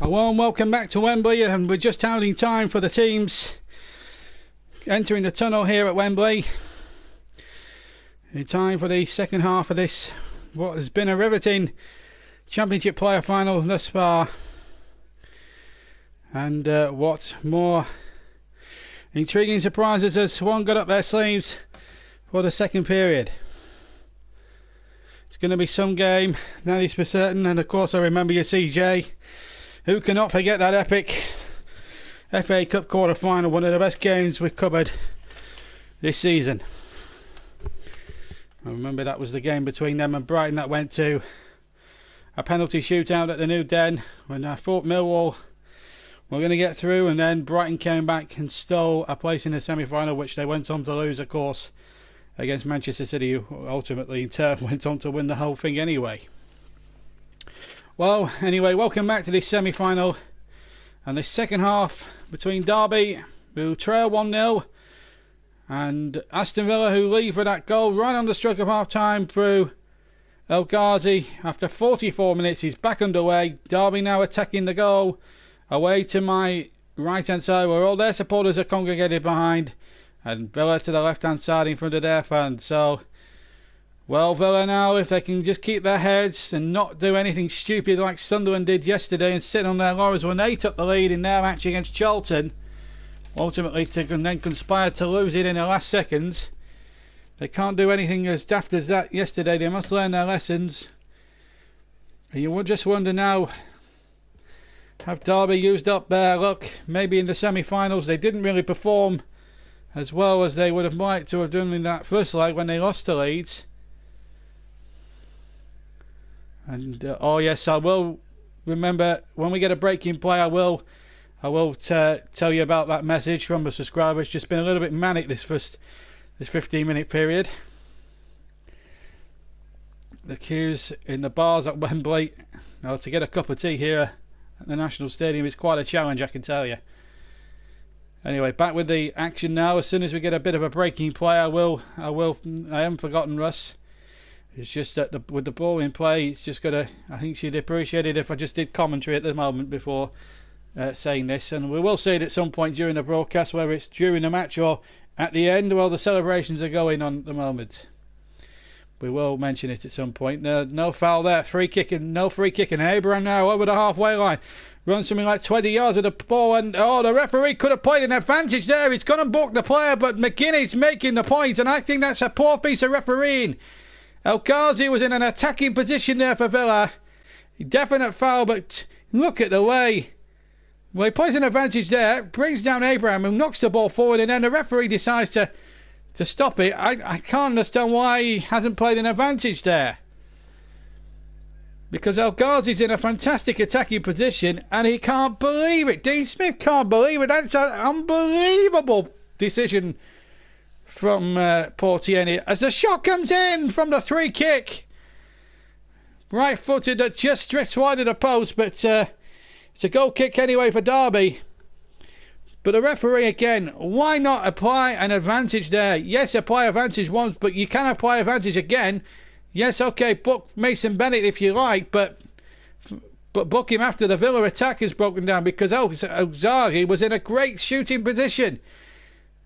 A warm welcome back to Wembley, and we're just counting time for the teams entering the tunnel here at Wembley in time for the second half of this, what has been a riveting Championship player final thus far, and what more intriguing surprises has one got up their sleeves for the second period. It's going to be some game, that is for certain. And of course I remember your CJ. Who cannot forget that epic FA Cup quarter final, one of the best games we've covered this season. I remember that was the game between them and Brighton that went to a penalty shootout at the New Den, when I thought Millwall were going to get through, and then Brighton came back and stole a place in the semi-final, which they went on to lose, of course, against Manchester City, who ultimately in turn went on to win the whole thing anyway. Well, anyway, welcome back to this semi-final and this second half between Derby, who trail 1-0, and Aston Villa, who lead for that goal right on the stroke of half-time through Ghazi. After 44 minutes, he's back underway. Derby now attacking the goal away to my right-hand side, where all their supporters are congregated behind, and Villa to the left-hand side in front of their fans. So, well, Villa now, if they can just keep their heads and not do anything stupid like Sunderland did yesterday and sit on their laurels when they took the lead in their match against Charlton, ultimately to then conspire to lose it in the last seconds. They can't do anything as daft as that yesterday. They must learn their lessons. And you would just wonder now, have Derby used up their luck? Maybe in the semi-finals they didn't really perform as well as they would have liked to have done in that first leg when they lost to Leeds. And oh yes, I will remember when we get a breaking play. I will tell you about that message from the subscriber. It's just been a little bit manic this 15-minute period. The queues in the bars at Wembley. Now, to get a cup of tea here at the National Stadium is quite a challenge, I can tell you. Anyway, back with the action now. As soon as we get a bit of a breaking play, I haven't forgotten Russ. It's just that with the ball in play, it's just got to. I think she'd appreciate it if I just did commentary at the moment before saying this, and we will see it at some point during the broadcast, whether it's during the match or at the end. Well, the celebrations are going on at the moment. We will mention it at some point. No foul there. No free kicking. Abraham now over the halfway line. Runs something like 20 yards with the ball, and the referee could have played an advantage there. He's gone and booked the player, but McGinn is making the point, and I think that's a poor piece of refereeing. Ghazi was in an attacking position there for Villa. Definite foul, but look at the way. Well, he plays an advantage there, brings down Abraham, who knocks the ball forward, and then the referee decides to stop it. I can't understand why he hasn't played an advantage there. Because Ghazi's in a fantastic attacking position, and he can't believe it. Dean Smith can't believe it. That's an unbelievable decision from Paul Tierney. As the shot comes in from the free kick. Right-footed, that just drifts wide of the post, but it's a goal kick anyway for Derby. But the referee again, why not apply an advantage there? Yes, apply advantage once, but you can apply advantage again. Yes, okay, book Mason Bennett if you like, but book him after the Villa attack is broken down, because Ghazi was in a great shooting position.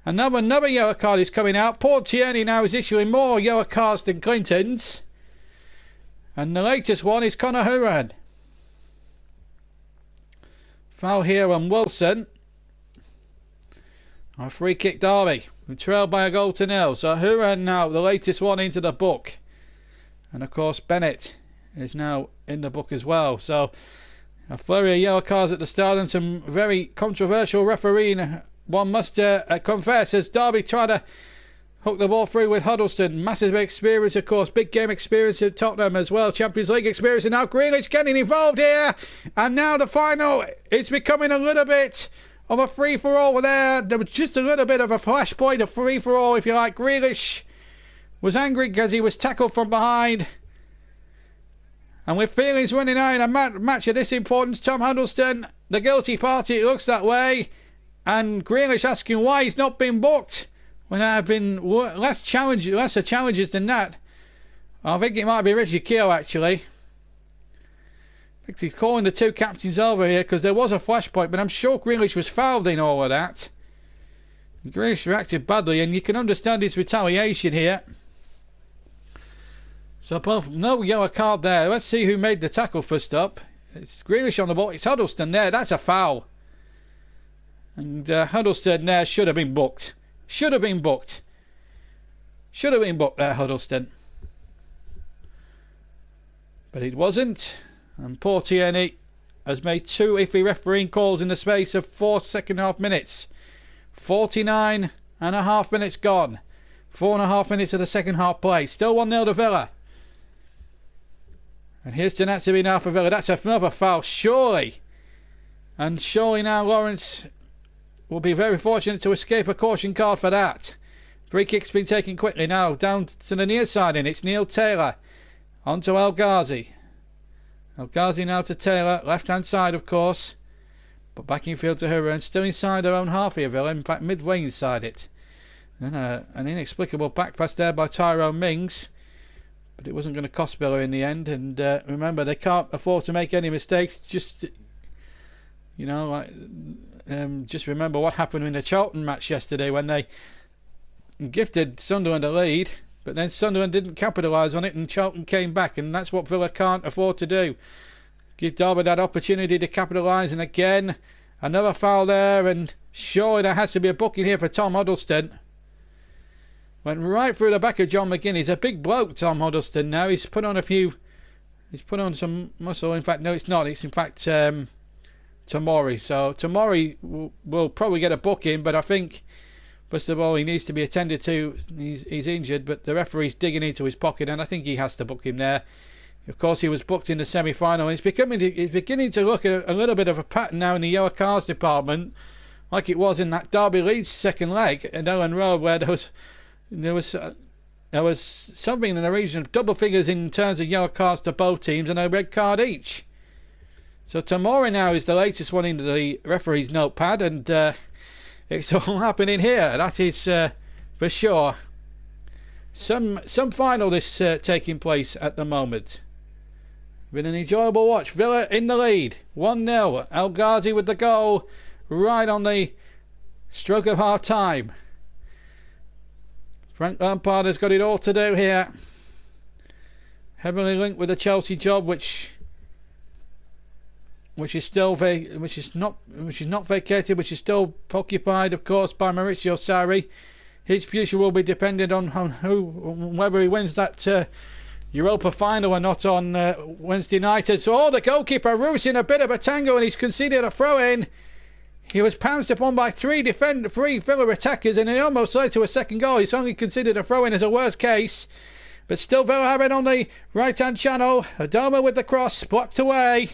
Another yellow card is coming out. Paul Tierney now is issuing more yellow cards than Clinton's. And the latest one is Conor Horan. Foul here on Wilson. A free kick Derby. We trailed by a goal to nil. So Horan now, the latest one into the book. And of course Bennett is now in the book as well. So a flurry of yellow cards at the start and some very controversial refereeing, one must confess, as Derby try to hook the ball through with Huddleston. Massive experience, of course, big game experience at Tottenham as well, Champions League experience, and now Grealish getting involved here. And now the final, it's becoming a little bit of a free-for-all there. There was just a little bit of a flashpoint, a free-for-all if you like. Grealish was angry because he was tackled from behind. And with feelings running out in a match of this importance, Tom Huddleston, the guilty party, it looks that way. And Grealish asking why he's not been booked when there have been lesser challenges than that. I think it might be Richie Keogh actually. He's calling the two captains over here because there was a flashpoint, but I'm sure Grealish was fouled in all of that. Grealish reacted badly, and you can understand his retaliation here. So both, no yellow card there. Let's see who made the tackle first up. It's Grealish on the ball. It's Huddleston there. That's a foul. And Huddleston there should have been booked. Should have been booked. Should have been booked there, Huddleston. But it wasn't. And poor Tierney has made two iffy refereeing calls in the space of 4 second half minutes. 49.5 minutes gone. 4.5 minutes of the second half play. Still 1-0 to Villa. And here's Janatzabi now for Villa. That's another foul, surely. And surely now Lawrence will be very fortunate to escape a caution card for that. Free kick's been taken quickly now. Down to the near side, and it's Neil Taylor. On to El Ghazi. El Ghazi now to Taylor. Left-hand side, of course. But back in field to her, and still inside their own half here, Villa. In fact, midway inside it. And an inexplicable back pass there by Tyrone Mings. But it wasn't going to cost Villa in the end. And remember, they can't afford to make any mistakes. Just, you know, just remember what happened in the Charlton match yesterday when they gifted Sunderland a lead. But then Sunderland didn't capitalise on it, and Charlton came back. And that's what Villa can't afford to do. Give Derby that opportunity to capitalise, and again another foul there, and surely there has to be a booking here for Tom Huddleston. Went right through the back of John McGinn. He's a big bloke, Tom Huddleston. Now he's put on some muscle. In fact, no, it's not. It's in fact Tomori. So Tomori will probably get a booking, but I think first of all he needs to be attended to. He's injured, but the referee's digging into his pocket, and I think he has to book him there. Of course, he was booked in the semi-final. It's beginning to look a little bit of a pattern now in the yellow cards department, like it was in that Derby Leeds second leg at Ellen Road, where there was something in the region of double figures in terms of yellow cards to both teams and a red card each. So Tomori now is the latest one into the referee's notepad, and it's all happening here. That is for sure. Some final is taking place at the moment. Been an enjoyable watch. Villa in the lead, 1-0. El Ghazi with the goal right on the stroke of half time. Frank Lampard has got it all to do here. Heavily linked with the Chelsea job, which is not vacated, which is still occupied, of course, by Maurizio Sarri. His future will be dependent on whether he wins that Europa final or not on Wednesday night. So the goalkeeper Roos in a bit of a tango, and he's conceded a throw-in. He was pounced upon by three Villa attackers, and it almost led to a second goal. He's only considered a throw-in as a worst case. But still Villa have it on the right-hand channel. Adoma with the cross, blocked away.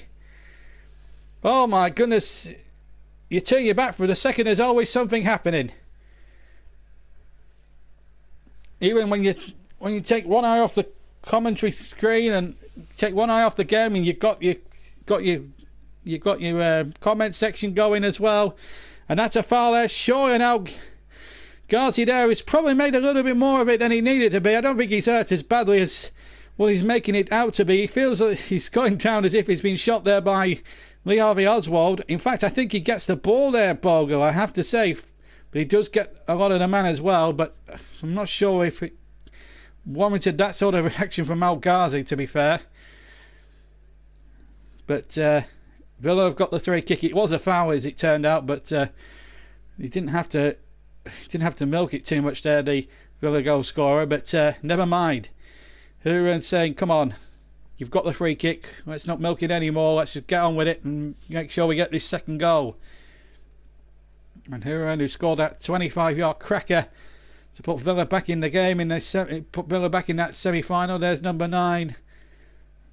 Oh my goodness. You turn your back for the second, there's always something happening. Even when you take one eye off the commentary screen and take one eye off the game, and you've got your comment section going as well, and that's a foul there. Sure, now Ghazi there has probably made a little bit more of it than he needed to be. I don't think he's hurt as badly as what he's making it out to be. He feels like he's going down as if he's been shot there by Lee Harvey Oswald. In fact, I think he gets the ball there, Bogle, I have to say. But he does get a lot of the man as well, but I'm not sure if it warranted that sort of reaction from El Ghazi, to be fair. But Villa have got the free kick. It was a foul as it turned out, but he didn't have to milk it too much there, the Villa goal scorer, but never mind. Huron saying, come on, you've got the free kick, let's not milk it anymore, let's just get on with it and make sure we get this second goal. And Huron, who scored that 25-yard cracker to put Villa back in the game, put Villa back in that semi-final. There's number 9,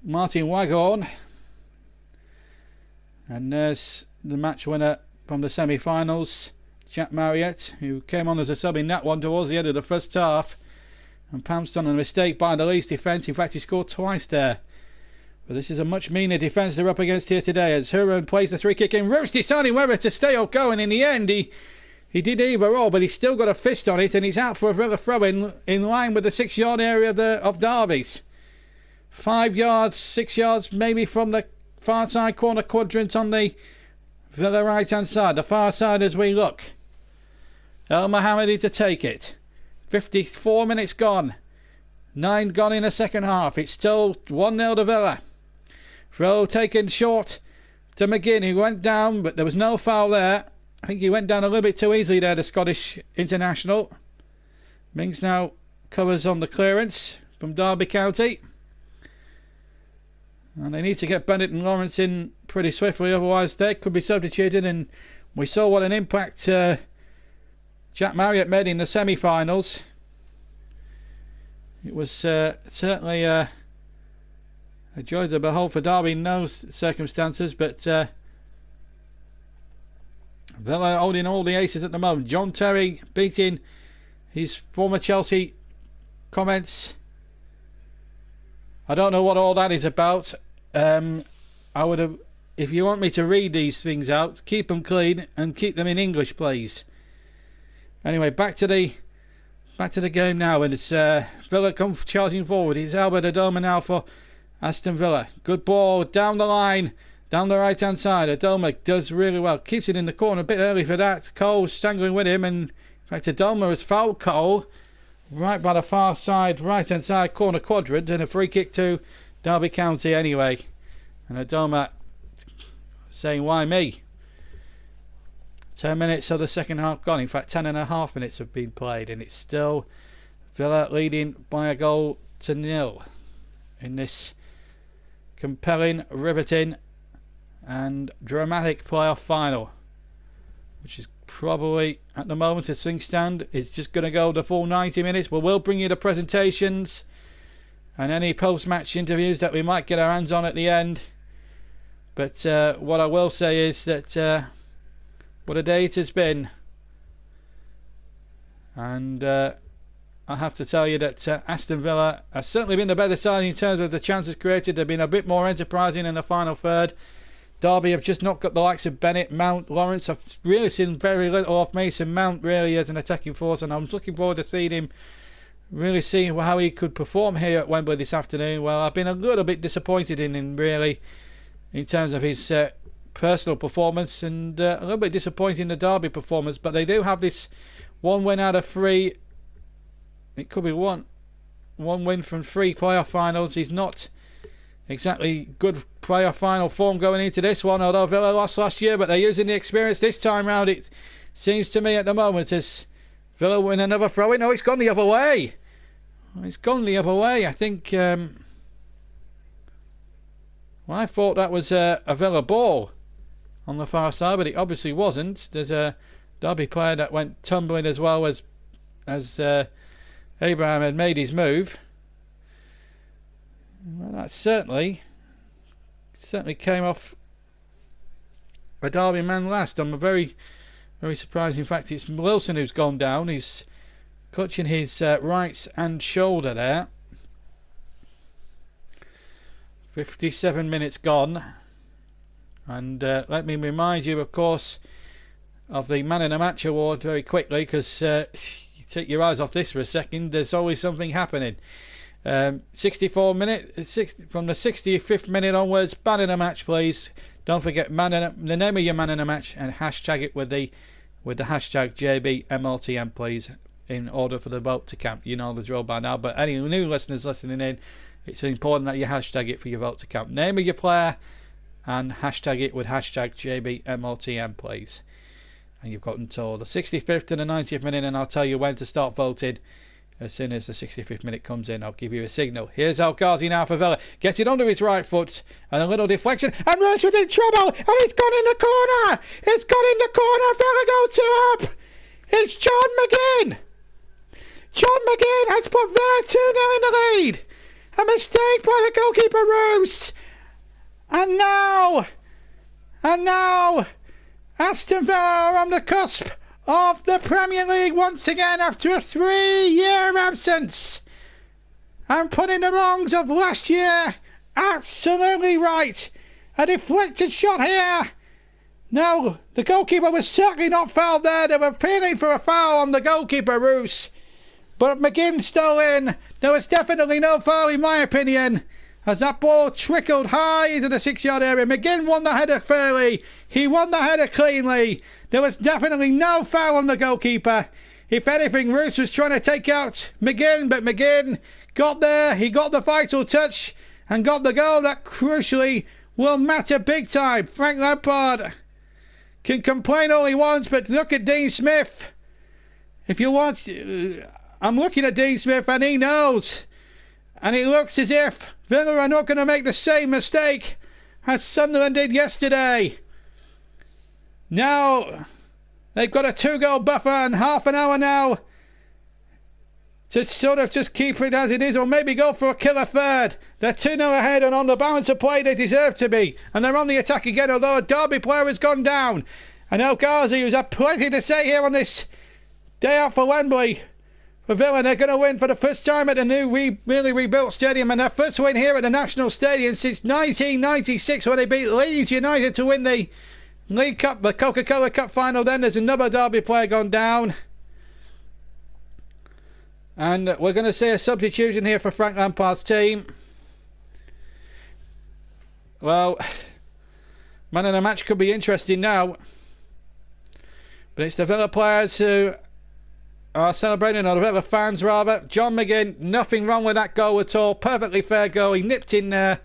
Martin Waghorn. And there's the match winner from the semi-finals, Jack Marriott, who came on as a sub in that one towards the end of the first half and pounced on a mistake by the Leeds defence. In fact, he scored twice there. But this is a much meaner defence they're up against here today, as Huron plays the free kick in. Roos deciding whether to stay or go, and in the end he did either or, but he's still got a fist on it, and he's out for a Villa throw in line with the 6-yard area of Derby's. 5 yards, 6 yards maybe from the far side corner quadrant on the Villa right hand side, the far side as we look. El Mohammadi to take it. 54 minutes gone. 9 gone in the second half. It's still 1-0 to Villa. Throw taken short to McGinn, who went down, but there was no foul there. I think he went down a little bit too easily there, the Scottish international. Mings now covers on the clearance from Derby County. And they need to get Bennett and Lawrence in pretty swiftly, otherwise they could be substituted. And we saw what an impact Jack Marriott made in the semi-finals. It was certainly a joy to behold for Derby in those circumstances, but Villa holding all the aces at the moment. John Terry beating his former Chelsea comments. I don't know what all that is about. I would have, if you want me to read these things out, keep them clean and keep them in English, please. Anyway, back to the game now, and it's Villa come charging forward. It's Albert Adoma now for Aston Villa. Good ball down the line, down the right hand side. Adoma does really well, keeps it in the corner, a bit early for that. Cole strangling with him, and in fact Adoma has fouled Cole right by the far side, right hand side corner quadrant, and a free kick to Derby County anyway. And Adoma saying, why me? 10 minutes of the second half gone. In fact, 10.5 minutes have been played, and it's still Villa leading by a goal to 0 in this compelling, riveting and dramatic playoff final, which is probably, at the moment as things stand, it's just going to go the full 90 minutes. But we'll bring you the presentations and any post-match interviews that we might get our hands on at the end. But what I will say is that what a day it has been, and I have to tell you that Aston Villa have certainly been the better side in terms of the chances created. They've been a bit more enterprising in the final third. Derby have just not got the likes of Bennett, Mount, Lawrence. I've really seen very little of Mason Mount really as an attacking force, and I'm looking forward to seeing him, really seeing how he could perform here at Wembley this afternoon. Well, I've been a little bit disappointed in him really in terms of his personal performance, and a little bit disappointed in the Derby performance, but they do have this 1 win out of 3. It could be one win from 3 playoff finals. He's not exactly good playoff final form going into this one, although Villa lost last year, but they're using the experience this time round, it seems to me at the moment, as Villa win another throw in. Oh, it's gone the other way. It's gone the other way. I think well, I thought that was a Villa ball on the far side, but it obviously wasn't. There's a Derby player that went tumbling as well as Abraham had made his move. Well, that certainly came off a Derby man last. I'm very surprised. In fact, it's Wilson who's gone down. He's clutching his right hand shoulder there. 57 minutes gone. And let me remind you, of course, of the Man in the Match award very quickly, because you take your eyes off this for a second, there's always something happening. 64 minutes, from the 65th minute onwards, Man in the Match, please. Don't forget the name of your Man in the Match, and hashtag it with the hashtag JBMLTM, please, in order for the vote to count. You know the drill by now, but any new listeners listening in, it's important that you hashtag it for your vote to count. Name of your player, and hashtag it with hashtag JBMLTM, please. And you've got until the 65th to the 90th minute, and I'll tell you when to start voting as soon as the 65th minute comes in. I'll give you a signal. Here's El Ghazi now for Villa. Gets it onto his right foot, and a little deflection, and Rashford in trouble, and it's gone in the corner. It's gone in the corner. Villa go 2 up. It's John McGinn. John McGinn has put Villa 2-0 in the lead. A mistake by the goalkeeper Roos. And now, Aston Villa are on the cusp of the Premier League once again after a 3-year absence, and putting the wrongs of last year absolutely right. A deflected shot here. No, the goalkeeper was certainly not fouled there. They were appealing for a foul on the goalkeeper, Roos. But McGinn still in. There was definitely no foul in my opinion. as that ball trickled high into the 6-yard area. McGinn won the header fairly. He won the header cleanly. There was definitely no foul on the goalkeeper. If anything, Roos was trying to take out McGinn, but McGinn got there. He got the vital touch and got the goal that crucially will matter big time. Frank Lampard can complain all he wants, but look at Dean Smith. If you want, I'm looking at Dean Smith and he knows. And it looks as if Villa are not going to make the same mistake as Sunderland did yesterday. Now, they've got a 2-goal buffer and half an hour now to sort of just keep it as it is, or maybe go for a killer third. They're 2-0 ahead, and on the balance of play they deserve to be. And they're on the attack again, although a Derby player has gone down. And now Ghazi, who's had plenty to say here on this day out for Wembley. For Villa, they're going to win for the first time at the new really rebuilt stadium, and their first win here at the National Stadium since 1996 when they beat Leeds United to win the League Cup, the Coca-Cola Cup final. Then there's another Derby player gone down. And we're going to see a substitution here for Frank Lampard's team. Well, man of the match could be interesting now. But it's the Villa players who are celebrating, or the Villa fans rather. John McGinn, nothing wrong with that goal at all. Perfectly fair goal. He nipped in there.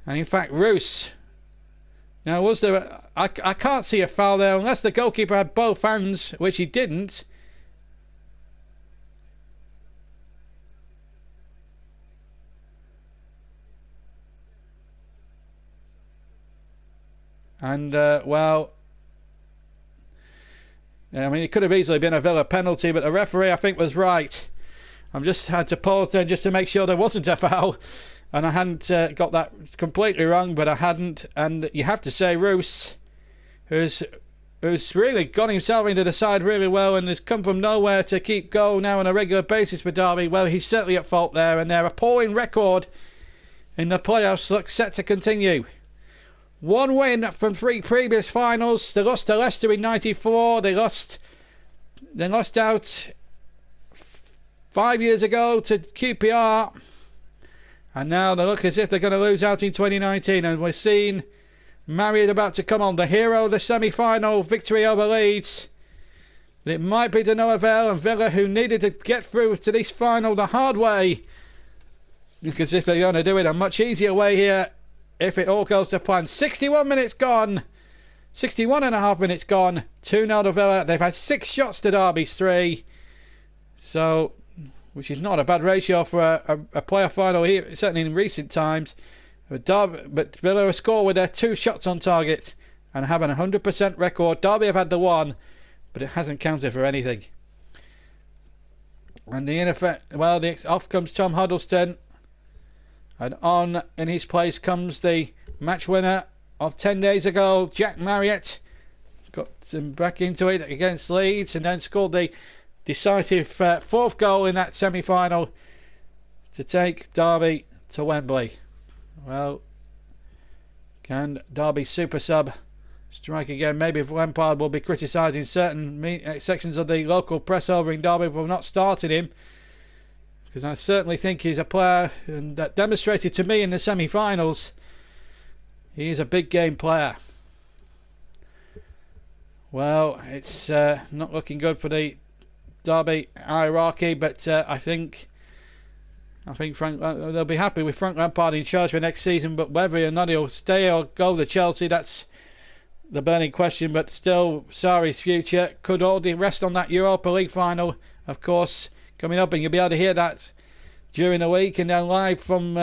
And in fact, Roos. Now, was there I can't see a foul there unless the goalkeeper had both hands, which he didn't. And, well, I mean, it could have easily been a Villa penalty, but the referee, I think, was right. I've just had to pause there just to make sure there wasn't a foul. And I hadn't got that completely wrong, but I hadn't. And you have to say, Roos, who's really got himself into the side really well and has come from nowhere to keep goal now on a regular basis for Derby, well, he's certainly at fault there. And their appalling record in the playoffs looks set to continue. 1 win from 3 previous finals. They lost to Leicester in '94. They lost out 5 years ago to QPR. And now they look as if they're going to lose out in 2019. And we're seeing Marriott about to come on. The hero of the semi-final victory over Leeds. It might be to no avail. And Villa, who needed to get through to this final the hard way, because if they're going to do it a much easier way here, if it all goes to plan. 61 minutes gone. 61 and a half minutes gone. 2-0 to Villa. They've had 6 shots to Derby's 3. So, which is not a bad ratio for a playoff final here, certainly in recent times. But Villa have scored with their 2 shots on target and having a 100% record. Derby have had the 1, but it hasn't counted for anything. And off comes Tom Huddleston. And on in his place comes the match winner of 10 days ago, Jack Marriott. Got him back into it against Leeds and then scored the decisive 4th goal in that semi-final to take Derby to Wembley. Well, can Derby's super sub strike again? Maybe Lampard will be criticising certain sections of the local press over in Derby for not starting him. Because I certainly think he's a player, and that demonstrated to me in the semi-finals, he is a big game player. Well, it's not looking good for the Derby hierarchy, but I think they'll be happy with Frank Lampard in charge for next season. But whether or not he'll stay or go to Chelsea, that's the burning question. But still, Sarri's future could all rest on that Europa League final, of course, coming up, and you'll be able to hear that during the week, and then live from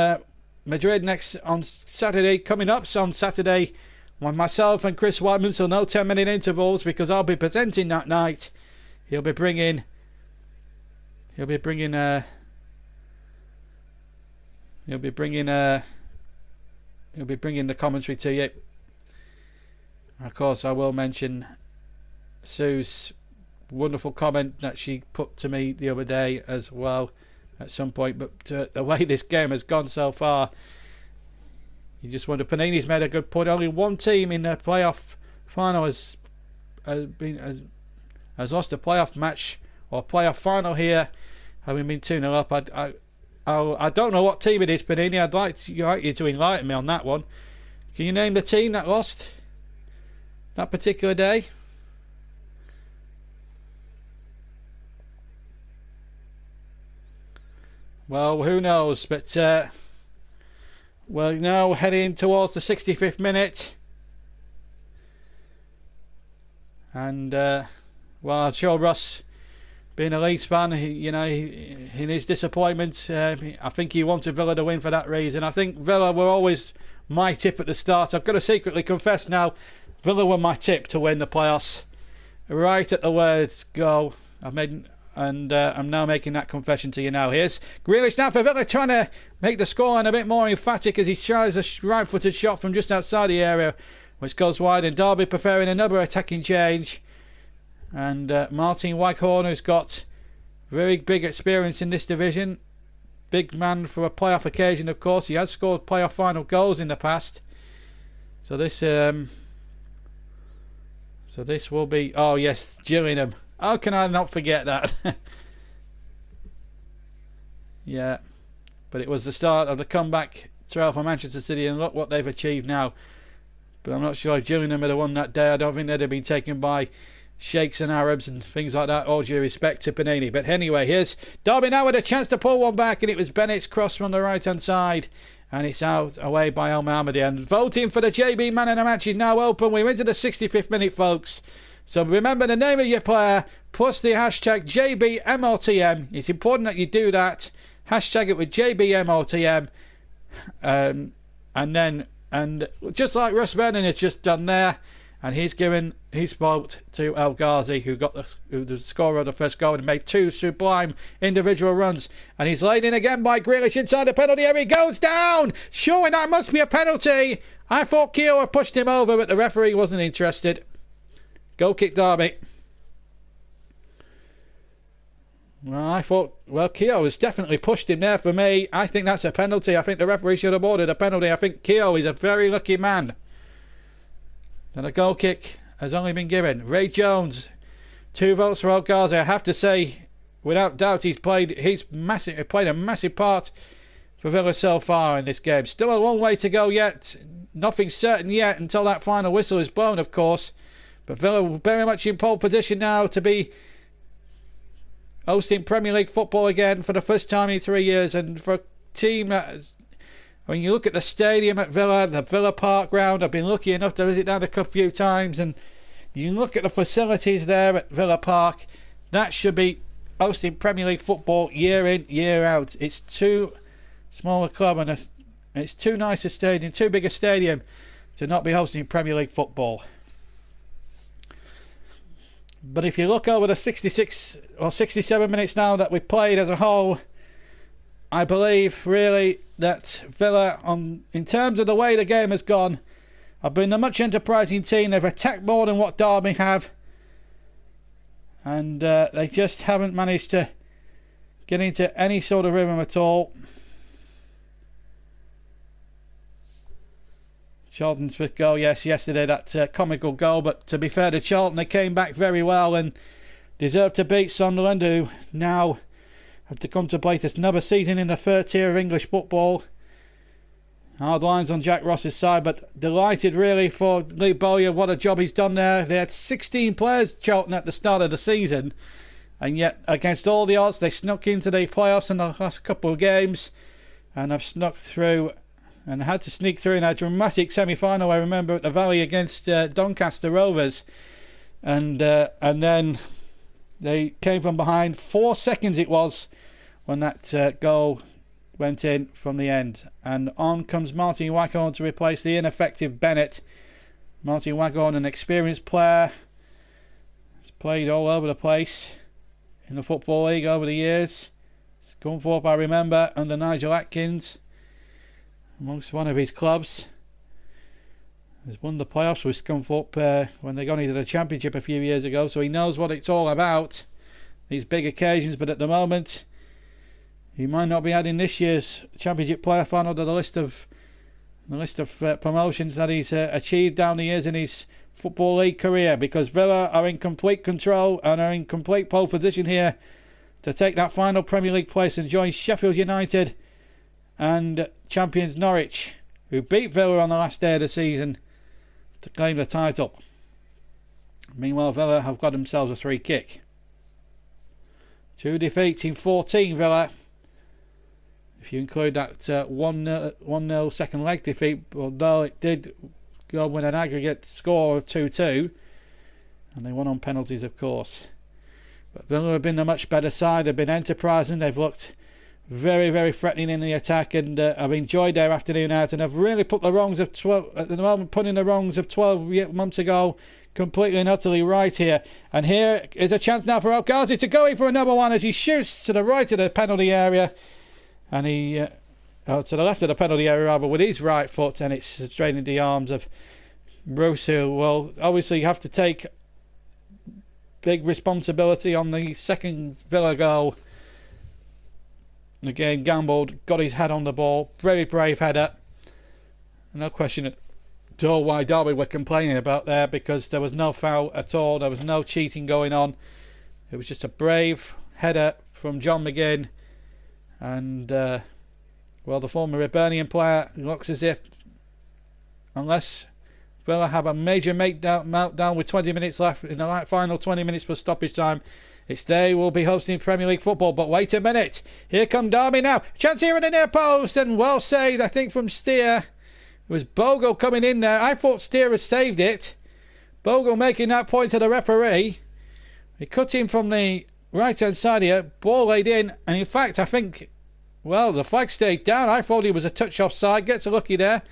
Madrid on Saturday, coming up on Saturday, when myself and Chris Whiteman, so no 10-minute intervals because I'll be presenting that night. He'll be bringing the commentary to you. Of course, I will mention Sue's wonderful comment that she put to me the other day as well at some point. But the way this game has gone so far, you just wonder. Panini's made a good point. Only one team in the playoff final has lost a playoff match or playoff final here, having been 2-0 up. Oh, I don't know what team it is, Panini. I'd like you to enlighten me on that one. Can you name the team that lost that particular day? Well, who knows? But we're now heading towards the 65th minute, and well, I'm sure Ross, being a Leeds fan, in his disappointment, I think he wanted Villa to win for that reason. I think Villa were always my tip at the start. I've got to secretly confess now, Villa were my tip to win the playoffs. Right at the words go, I'm now making that confession to you now. Here's Grealish now for Villa, trying to make the scoreline a bit more emphatic as he tries a right-footed shot from just outside the area, which goes wide, and Derby preparing another attacking change. And Martin Waghorn, who's got very big experience in this division, big man for a playoff occasion, of course. He has scored playoff final goals in the past. So this will be, oh yes, Gillingham. How can I not forget that? Yeah, but it was the start of the comeback trail for Manchester City, and look what they've achieved now. But I'm not sure if Gillingham had won that day. I don't think they'd have been taken by Sheikhs and Arabs and things like that, all due respect to Panini. But anyway, here's Derby now with a chance to pull one back, and it was Bennett's cross from the right hand side, and it's out away by El Mohammadi. And voting for the JB man in the match is now open. We're into the 65th minute, folks. So remember the name of your player plus the hashtag JBMOTM. It's important that you do that. Hashtag it with JBMOTM, and just like Russ Vernon has just done there, and he's given his vote to El Ghazi, who the scorer of the first goal and made two sublime individual runs. And he's laid in again by Grealish inside the penalty area. He goes down, showing that must be a penalty. I thought Keogh pushed him over, but the referee wasn't interested. Goal kick Derby. Well, Keogh has definitely pushed him there for me. I think that's a penalty. I think the referee should have ordered a penalty. I think Keogh is a very lucky man. And a goal kick has only been given. Ray Jones, 2 votes for El Ghazi. I have to say, without doubt, he's played a massive part for Villa so far in this game. Still a long way to go yet. Nothing certain yet until that final whistle is blown, of course. But Villa very much in pole position now to be hosting Premier League football again for the first time in 3 years. And for a team that, when you look at the stadium at Villa, the Villa Park ground, I've been lucky enough to visit that a few times, and you look at the facilities there at Villa Park, that should be hosting Premier League football year in, year out. It's too small a club, and it's too nice a stadium, too big a stadium to not be hosting Premier League football. But if you look over the 66 or 67 minutes now that we've played as a whole, I believe really that Villa, in terms of the way the game has gone, have been a much enterprising team. They've attacked more than what Derby have, and they just haven't managed to get into any sort of rhythm at all. Charlton's fifth goal, yes, yesterday, that comical goal, but to be fair to Charlton, they came back very well and deserved to beat Sunderland, who now have to contemplate another season in the third tier of English football. Hard lines on Jack Ross's side, but delighted really for Lee Bowyer. What a job he's done there. They had 16 players, Charlton, at the start of the season, and yet against all the odds they snuck into the playoffs in the last couple of games, and have snuck through and had to sneak through in a dramatic semi-final, I remember, at the Valley against Doncaster Rovers, and then they came from behind. 4 seconds it was when that goal went in from the end, and on comes Martin Waghorn to replace the ineffective Bennett. Martin Waghorn, an experienced player, has played all over the place in the Football League over the years. He's come forth, I remember, under Nigel Atkins, amongst one of his clubs. Has won the playoffs with Scunthorpe when they got into the Championship a few years ago, so he knows what it's all about, these big occasions. But at the moment, he might not be adding this year's Championship player final to the list of promotions that he's achieved down the years in his Football League career, because Villa are in complete control and are in complete pole position here to take that final Premier League place and join Sheffield United and champions Norwich, who beat Villa on the last day of the season to claim the title. Meanwhile, Villa have got themselves a free kick. 2 defeats in 14, Villa. If you include that 1-0 second leg defeat, although it did go with an aggregate score of 2-2, and they won on penalties, of course. But Villa have been a much better side. They've been enterprising. They've looked very, very threatening in the attack, and I've enjoyed their afternoon out, and I've really put the wrongs of 12 at the moment, putting the wrongs of 12 months ago completely and utterly right here. And here is a chance now for Ghazi to go in for another one as he shoots to the right of the penalty area, and he to the left of the penalty area rather, with his right foot, and it's straight into the arms of Rusu. Well, obviously you have to take big responsibility on the second Villa goal. Again, gambled, got his head on the ball, very brave header. No question at all why Derby were complaining about there, because there was no foul at all, there was no cheating going on. It was just a brave header from John McGinn, and well, the former Hibernian player looks as if, unless Villa have a major meltdown with 20 minutes left in the final 20 minutes for stoppage time, it's they will be hosting Premier League football. But wait a minute, here come Derby now. Chance here in the near post, and well saved, I think, from Steer. It was Bogle coming in there. I thought Steer had saved it. Bogle making that point to the referee. He cut in from the right hand side here, ball laid in, and in fact I think, well, the flag stayed down. I thought he was a touch offside. Gets a lucky there.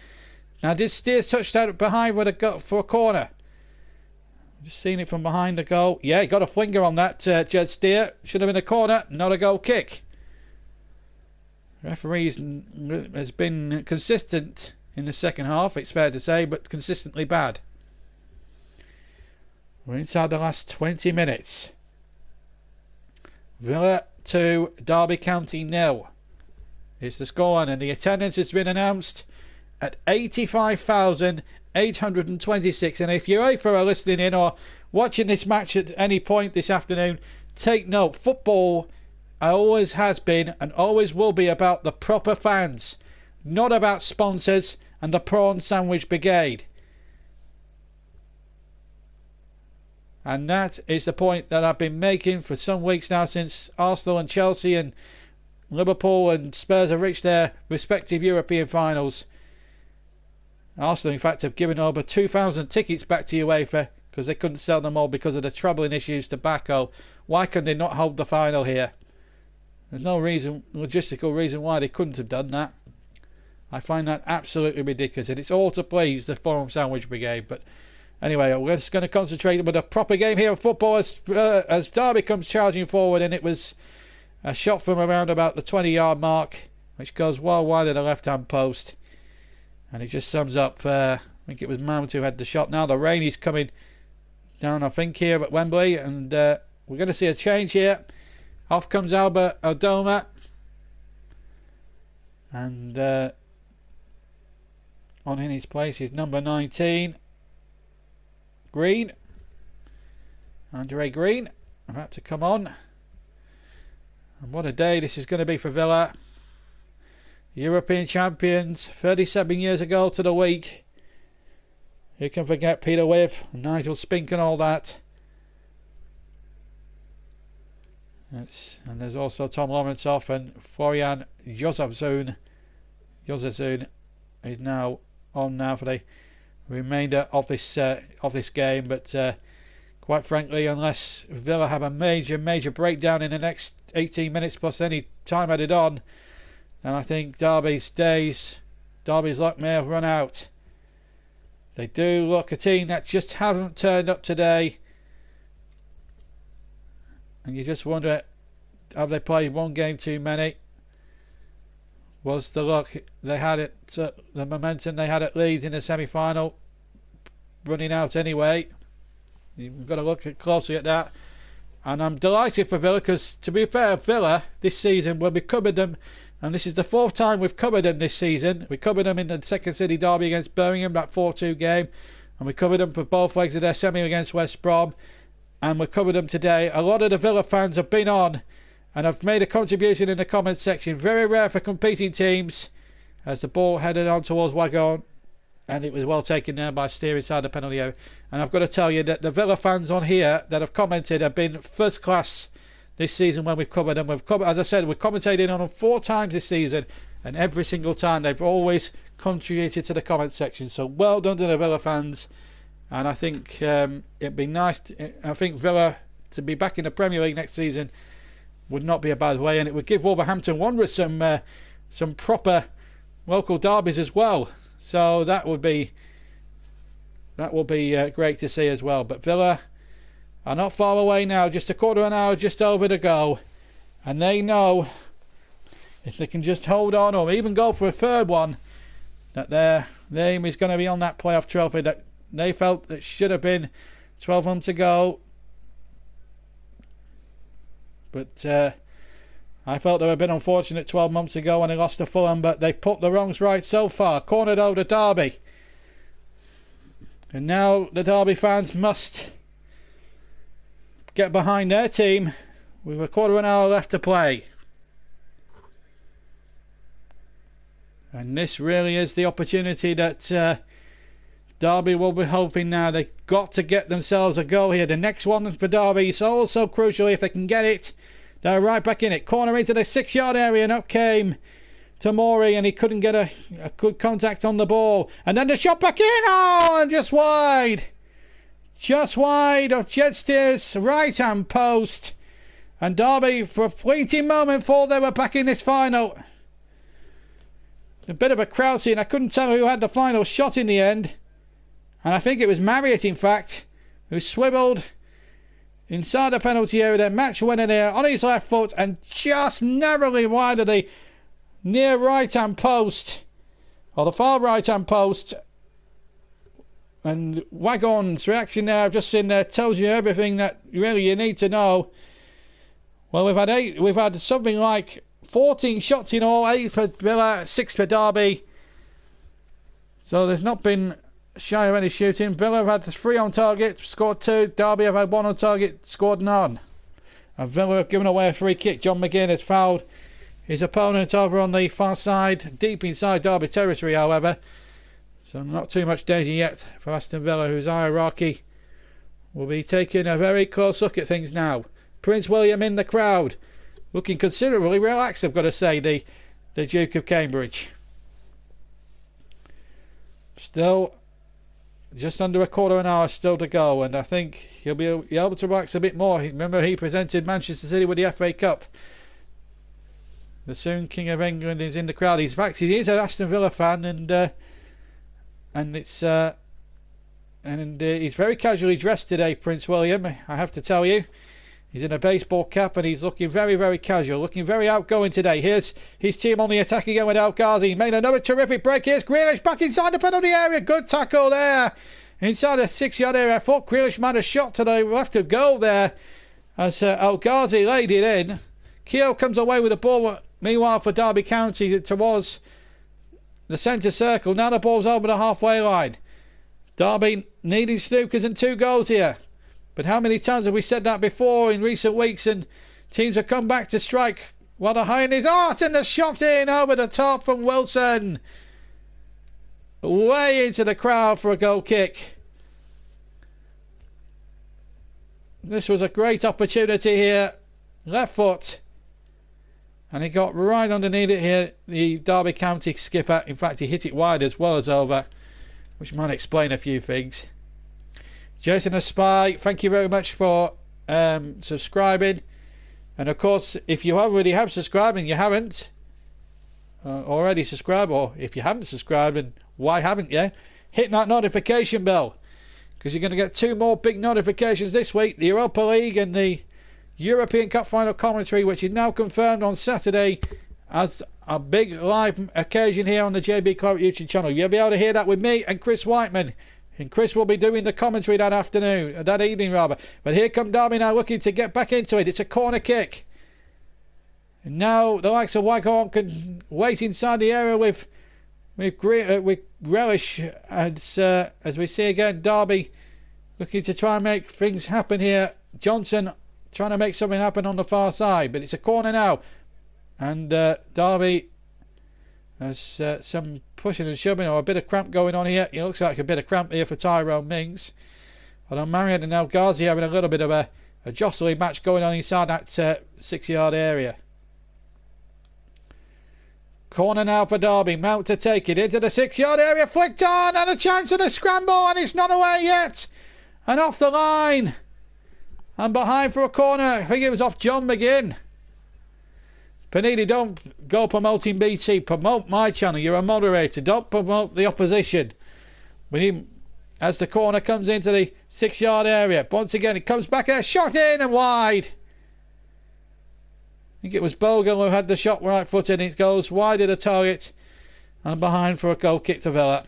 Now, did Steer touch that behind with for a corner? Just seen it from behind the goal. Yeah, he got a flinger on that, Jed Steer. Should have been a corner, not a goal kick. Referee has been consistent in the second half, it's fair to say, but consistently bad. We're inside the last 20 minutes. Villa 2, Derby County 0 is the scoreline, and the attendance has been announced at 85,826. And if you're for listening in or watching this match at any point this afternoon, take note, football always has been and always will be about the proper fans, not about sponsors and the prawn sandwich brigade. And that is the point that I've been making for some weeks now, since Arsenal and Chelsea and Liverpool and Spurs have reached their respective European finals. Arsenal, in fact, have given over 2,000 tickets back to UEFA because they couldn't sell them all because of the troubling issues tobacco. Why could they not hold the final here? There's no reason, logistical reason why they couldn't have done that. I find that absolutely ridiculous, and it's all to please the Forum Sandwich Brigade. But anyway, we're just going to concentrate with a proper game here of football as Derby comes charging forward, and it was a shot from around about the 20-yard mark, which goes well wide of the left-hand post. And it just sums up, I think it was Mount who had the shot. Now the rain is coming down, I think, here at Wembley, and we're going to see a change here. Off comes Albert Odoma, and on in his place is number 19, Green, Andre Green, about to come on. And what a day this is going to be for Villa. European champions 37 years ago to the week. Who can forget Peter Wiff, Nigel Spink and all that. And there's also Tom Lawrenceoff and Florian Josefzoon. Josefzoon is now on now for the remainder of this game. But quite frankly, unless Villa have a major breakdown in the next 18 minutes plus any time added on, and I think Derby's luck may have run out. They do look a team that just haven't turned up today, and you just wonder, have they played one game too many? Was the luck they had at the momentum they had at Leeds in the semi-final running out anyway? You've got to look closely at that. And I'm delighted for Villa, because to be fair, Villa this season, when we covered them, and this is the 4th time we've covered them this season. We covered them in the second city derby against Birmingham, that 4-2 game, and we covered them for both legs of their semi against West Brom, and we covered them today. A lot of the Villa fans have been on and I've made a contribution in the comments section. Very rare for competing teams, as the ball headed on towards Wagon, and it was well taken there by Steer inside the penalty area. And I've got to tell you that the Villa fans on here that have commented have been first class this season when we've covered them. As I said, we've commentated on them 4 times this season, and every single time they've always contributed to the comment section. So well done to the Villa fans, and I think it'd be nice. I think Villa to be back in the Premier League next season would not be a bad way, and it would give Wolverhampton Wanderers some proper local derbies as well. So that will be great to see as well. But Villa are not far away now, just a quarter of an hour just over to go, and they know if they can just hold on or even go for a third one, that their aim is going to be on that playoff trophy that they felt that should have been 12 months ago. But I felt they were a bit unfortunate 12 months ago when they lost to Fulham, but they've put the wrongs right so far. Cornered over Derby, and now the Derby fans must get behind their team with a quarter of an hour left to play. And this really is the opportunity that Derby will be hoping now. They've got to get themselves a goal here. The next one for Derby is also crucial. If they can get it, they're right back in it. Corner into the 6-yard area, and up came Tamori, and he couldn't get a good contact on the ball. And then the shot back in, and just wide. Just wide of Jed Steer's right-hand post. And Derby, for a fleeting moment, thought they were back in this final. A bit of a Krause, and I couldn't tell who had the final shot in the end. And I think it was Marriott, in fact, who swiveled inside the penalty area. Then match winner there on his left foot and just narrowly wide of the near right-hand post, or the far right-hand post. And Wagon's reaction there, I've just seen there, tells you everything that really you need to know. Well, we've had something like 14 shots in all, 8 for Villa, 6 for Derby. So there's not been shy of any shooting. Villa have had 3 on target, scored 2. Derby have had 1 on target, scored none. And Villa have given away a free kick. John McGinn has fouled his opponent over on the far side, deep inside Derby territory, however. So not too much danger yet for Aston Villa, whose hierarchy will be taking a very close look at things now. Prince William in the crowd, looking considerably relaxed, I've got to say, the Duke of Cambridge. Still just under a quarter of an hour still to go, and I think he'll be able to relax a bit more. Remember, he presented Manchester City with the FA Cup. The soon King of England is in the crowd. He is an Aston Villa fan, and it's he's very casually dressed today, Prince William, I have to tell you. He's in a baseball cap, and he's looking very, very casual, looking very outgoing today. Here's his team on the attack again without Ghazi. He made another terrific break. Here's Grealish back inside the penalty area. Good tackle there. Inside the 6-yard area. I thought Grealish might have shot to the left of goal there as El Ghazi laid it in. Keogh comes away with the ball, meanwhile, for Derby County towards the centre circle. Now the ball's over the halfway line. Derby needing snookers and 2 goals here. But how many times have we said that before in recent weeks, and teams have come back to strike while they're high in his heart, and the shot in over the top from Wilson. Way into the crowd for a goal kick. This was a great opportunity here. Left foot. And he got right underneath it here, the Derby County skipper. In fact, he hit it wide as well as over, which might explain a few things. Jason Aspy, thank you very much for subscribing. And of course, if you already have subscribed and you haven't already subscribed, or if you haven't subscribed and why haven't you, hit that notification bell, because you're going to get 2 more big notifications this week: the Europa League and the European Cup final commentary, which is now confirmed on Saturday as a big live occasion here on the JB Clark YouTube channel. You'll be able to hear that with me and Chris Whiteman. And Chris will be doing the commentary that evening. But here come Derby now, looking to get back into it. It's a corner kick. And now the likes of Waghorn can wait inside the area with relish. As we see again, Derby looking to try and make things happen here. Johnson trying to make something happen on the far side, but it's a corner now, and Derby has some pushing and shoving, or a bit of cramp going on here. It looks like a bit of cramp here for Tyrone Mings. Although Marriott and now Ghazi having a little bit of a jostling match going on inside that 6-yard area. Corner now for Derby. Mount to take it into the 6-yard area. Flicked on, and a chance of a scramble, and it's not away yet. And off the line. And behind for a corner. I think it was off John McGinn. Panini, don't go promoting BT. Promote my channel. You're a moderator. Don't promote the opposition. We need, as the corner comes into the 6-yard area. Once again, it comes back there. Shot in and wide. I think it was Bogle who had the shot right footed. It goes wide of the target. And behind for a goal kick to Villa.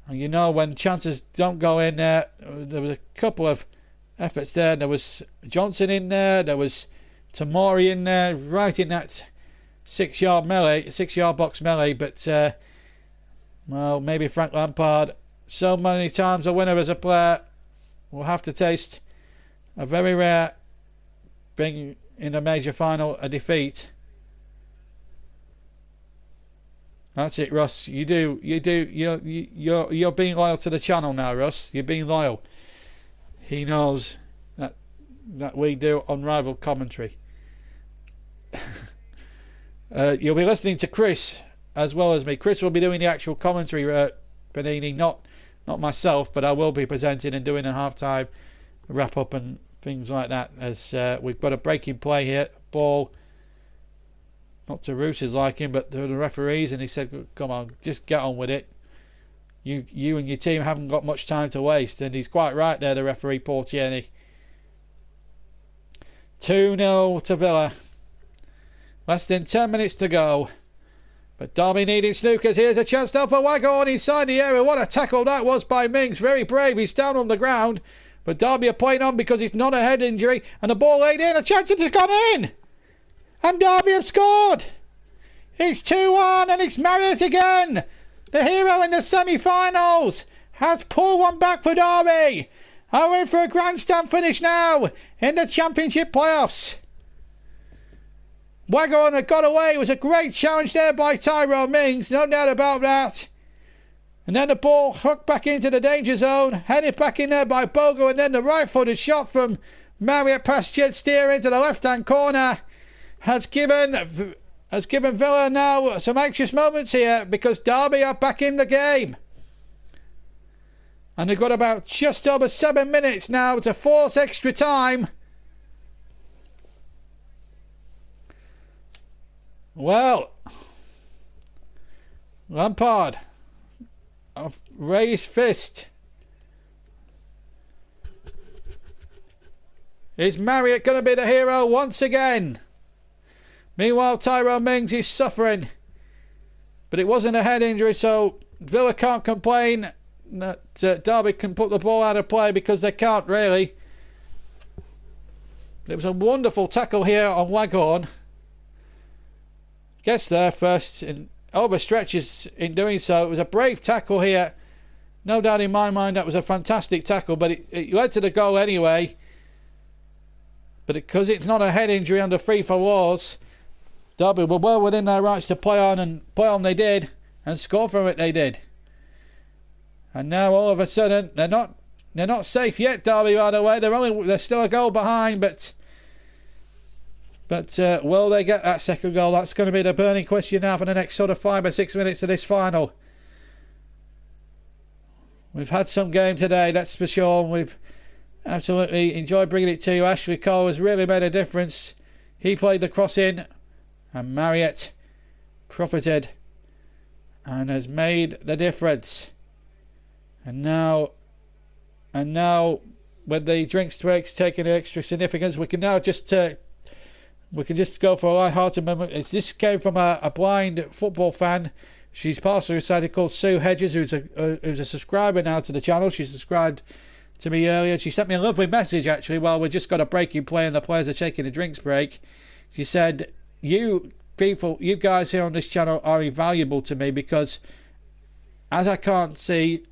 And you know, when chances don't go in there, there was a couple of efforts there. There was Johnson in there. There was Tamori in there, right in that 6-yard melee, 6-yard box melee. But well, maybe Frank Lampard, so many times a winner as a player, will have to taste a very rare being in a major final, a defeat. That's it, Russ. You're being loyal to the channel now, Russ. You're being loyal. He knows that we do unrivaled commentary. You'll be listening to Chris as well as me. Chris will be doing the actual commentary, Panini, not myself, but I will be presenting and doing a half-time wrap-up and things like that, as we've got a breaking play here. Ball, not to Roos's liking, but to the referees, and he said, come on, just get on with it. You and your team haven't got much time to waste, and he's quite right there, the referee, Paul Tierney. 2-0 to Villa. Less than 10 minutes to go. But Derby needing snookers. Here's a chance now for Waghorn inside the area. What a tackle that was by Mings. Very brave. He's down on the ground. But Derby are playing on because it's not a head injury. And the ball laid in. A chance it has gone in. And Derby have scored. It's 2-1 and it's Marriott again. The hero in the semi-finals has pulled one back for Derby. Are in for a grandstand finish now in the Championship playoffs. Waghorn had got away. It was a great challenge there by Tyrone Mings, no doubt about that. And then the ball hooked back into the danger zone, headed back in there by Bogle, and then the right-footed shot from Marriott past Jed Steer into the left-hand corner has given Villa now some anxious moments here, because Derby are back in the game. And they've got about just over 7 minutes now to force extra time. Well, Lampard, a raised fist. Is Marriott going to be the hero once again? Meanwhile, Tyrone Mings is suffering. But it wasn't a head injury, so Villa can't complain that Derby can put the ball out of play, because they can't really. It was a wonderful tackle here on Waghorn. Gets there first and overstretches in doing so. It was a brave tackle here. No doubt in my mind that was a fantastic tackle, but it led to the goal anyway. But because it's not a head injury under FIFA laws, Derby were well within their rights to play on, and play on they did, and score from it they did. And now all of a sudden they're not safe yet, Derby, by the way. They're still a goal behind, but will they get that second goal? That's going to be the burning question now for the next sort of 5 or 6 minutes of this final. We've had some game today, that's for sure. We've absolutely enjoyed bringing it to you. Ashley Cole has really made a difference. He played the cross in, and Marriott profited and has made the difference. And now with the drinks breaks taking extra significance, we can now just go for a light-hearted moment. This came from a blind football fan. She's part of a site called Sue Hedges, who's a subscriber now to the channel. She subscribed to me earlier. She sent me a lovely message, actually, while we just got a breaking play and the players are taking a drinks break. She said, you guys here on this channel are invaluable to me, because as I can't see,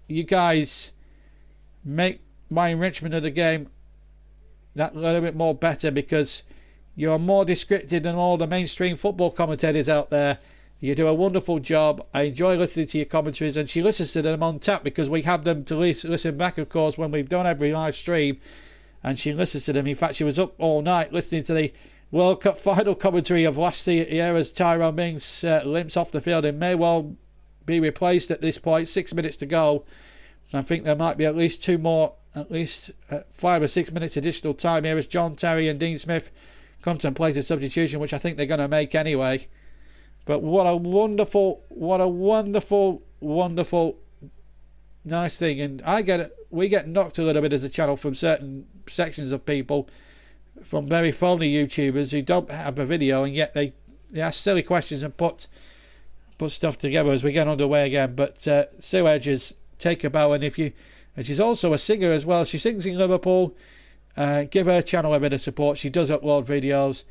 you guys make my enrichment of the game that little bit more better, because you're more descriptive than all the mainstream football commentators out there. You do a wonderful job. I enjoy listening to your commentaries, and she listens to them on tap because we have them to listen back, of course, when we've done every live stream, and she listens to them. In fact, she was up all night listening to the World Cup final commentary of last year's Tyrone Mings limps off the field and may well be replaced at this point. 6 minutes to go. I think there might be at least 5 or 6 minutes additional time here as John Terry and Dean Smith contemplate a substitution, which I think they're going to make anyway. But what a wonderful, wonderful, nice thing. And we get knocked a little bit as a channel from certain sections of people, from very phony YouTubers who don't have a video, and yet they ask silly questions and put stuff together as we get underway again. But Sue Edges, take a bow, and she's also a singer as well. She sings in Liverpool. Give her channel a bit of support. She does upload videos,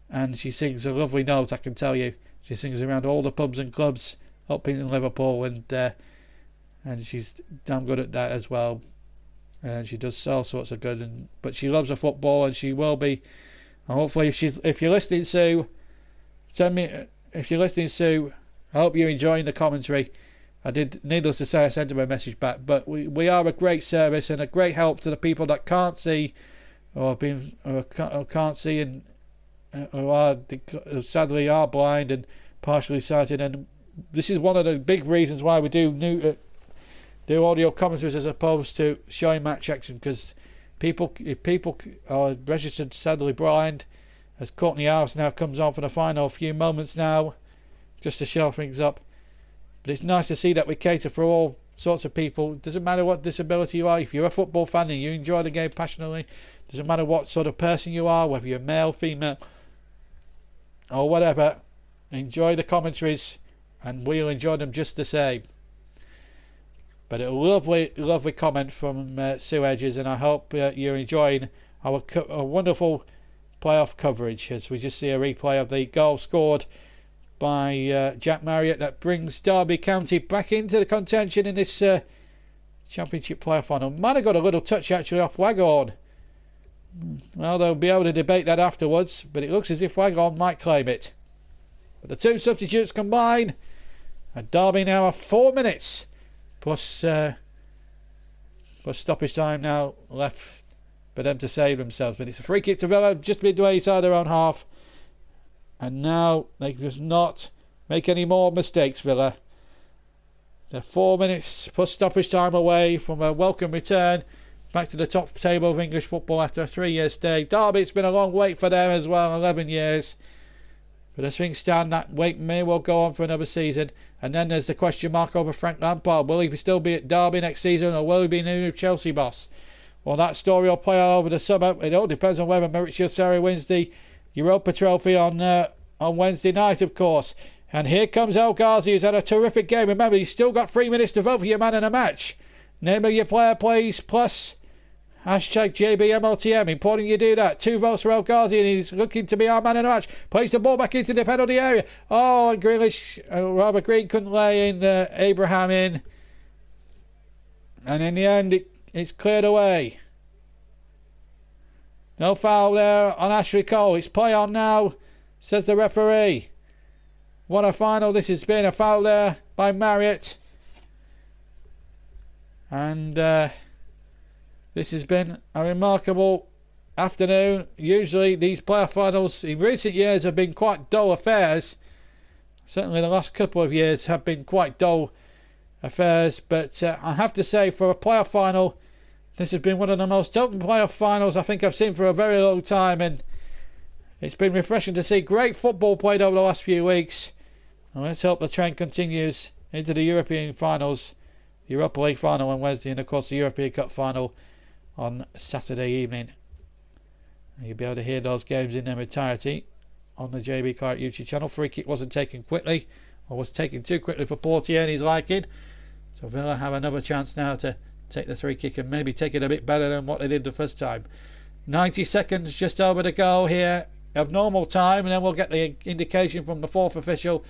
and she sings a lovely note, I can tell you. She sings around all the pubs and clubs up in Liverpool, and she's damn good at that as well. And she does all sorts of good, but she loves her football, and she will be. And hopefully, if you're listening, Sue, send me. If you're listening, Sue, I hope you're enjoying the commentary. Needless to say, I sent her a message back. But we are a great service and a great help to the people that can't see, or can't see, and who sadly are blind and partially sighted. And this is one of the big reasons why we do audio commentaries as opposed to showing match action, because if people are registered sadly blind, as Courtney House now comes on for the final few moments now, just to show things up. But it's nice to see that we cater for all sorts of people. It doesn't matter what disability you are. If you're a football fan and you enjoy the game passionately, it doesn't matter what sort of person you are, whether you're male, female, or whatever, enjoy the commentaries, and we'll enjoy them just the same. But a lovely comment from Sue Edges, and I hope you're enjoying our wonderful playoff coverage as we just see a replay of the goal scored by Jack Marriott that brings Derby County back into the contention in this Championship playoff final. Might have got a little touch actually off Waghorn. Well, they'll be able to debate that afterwards, but it looks as if Waghorn might claim it. But the two substitutes combine, and Derby now have 4 minutes plus stoppage time now left for them to save themselves. But it's a free kick to Villa just midway inside their own half, and now they just not make any more mistakes. Villa, they're 4 minutes plus stoppage time away from a welcome return back to the top table of English football after a 3-year stay. Derby, it's been a long wait for them as well, 11 years. But as things stand, that wait may well go on for another season. And then there's the question mark over Frank Lampard. Will he still be at Derby next season, or will he be new Chelsea boss? Well, that story will play out over the summer. It all depends on whether Maurizio Sarri wins the Europa Trophy on Wednesday night, of course. And here comes El Ghazi, who's had a terrific game. Remember, you've still got 3 minutes to vote for your man in a match. Name of your player, please, plus hashtag JBMLTM. Important you do that. 2 votes for El Ghazi, and he's looking to be our man in the match. Plays the ball back into the penalty area. Oh, and Grealish, Robert Green couldn't lay in Abraham in. And in the end, it's cleared away. No foul there on Ashley Cole. It's play on now, says the referee. What a final this has been. A foul there by Marriott. And this has been a remarkable afternoon. Usually these playoff finals in recent years have been quite dull affairs. Certainly the last couple of years have been quite dull affairs. But I have to say, for a playoff final, this has been one of the most open playoff finals I think I've seen for a very long time. And it's been refreshing to see great football played over the last few weeks. And let's hope the trend continues into the European finals. Europa League final on Wednesday, and of course the European Cup final on Saturday evening. You'll be able to hear those games in their entirety on the JB Clark YouTube channel. Free kick wasn't taken quickly, or was taken too quickly for Portier and his liking. So Villa have another chance now to take the free kick and maybe take it a bit better than what they did the first time. 90 seconds just over to go here of normal time, and then we'll get the indication from the fourth official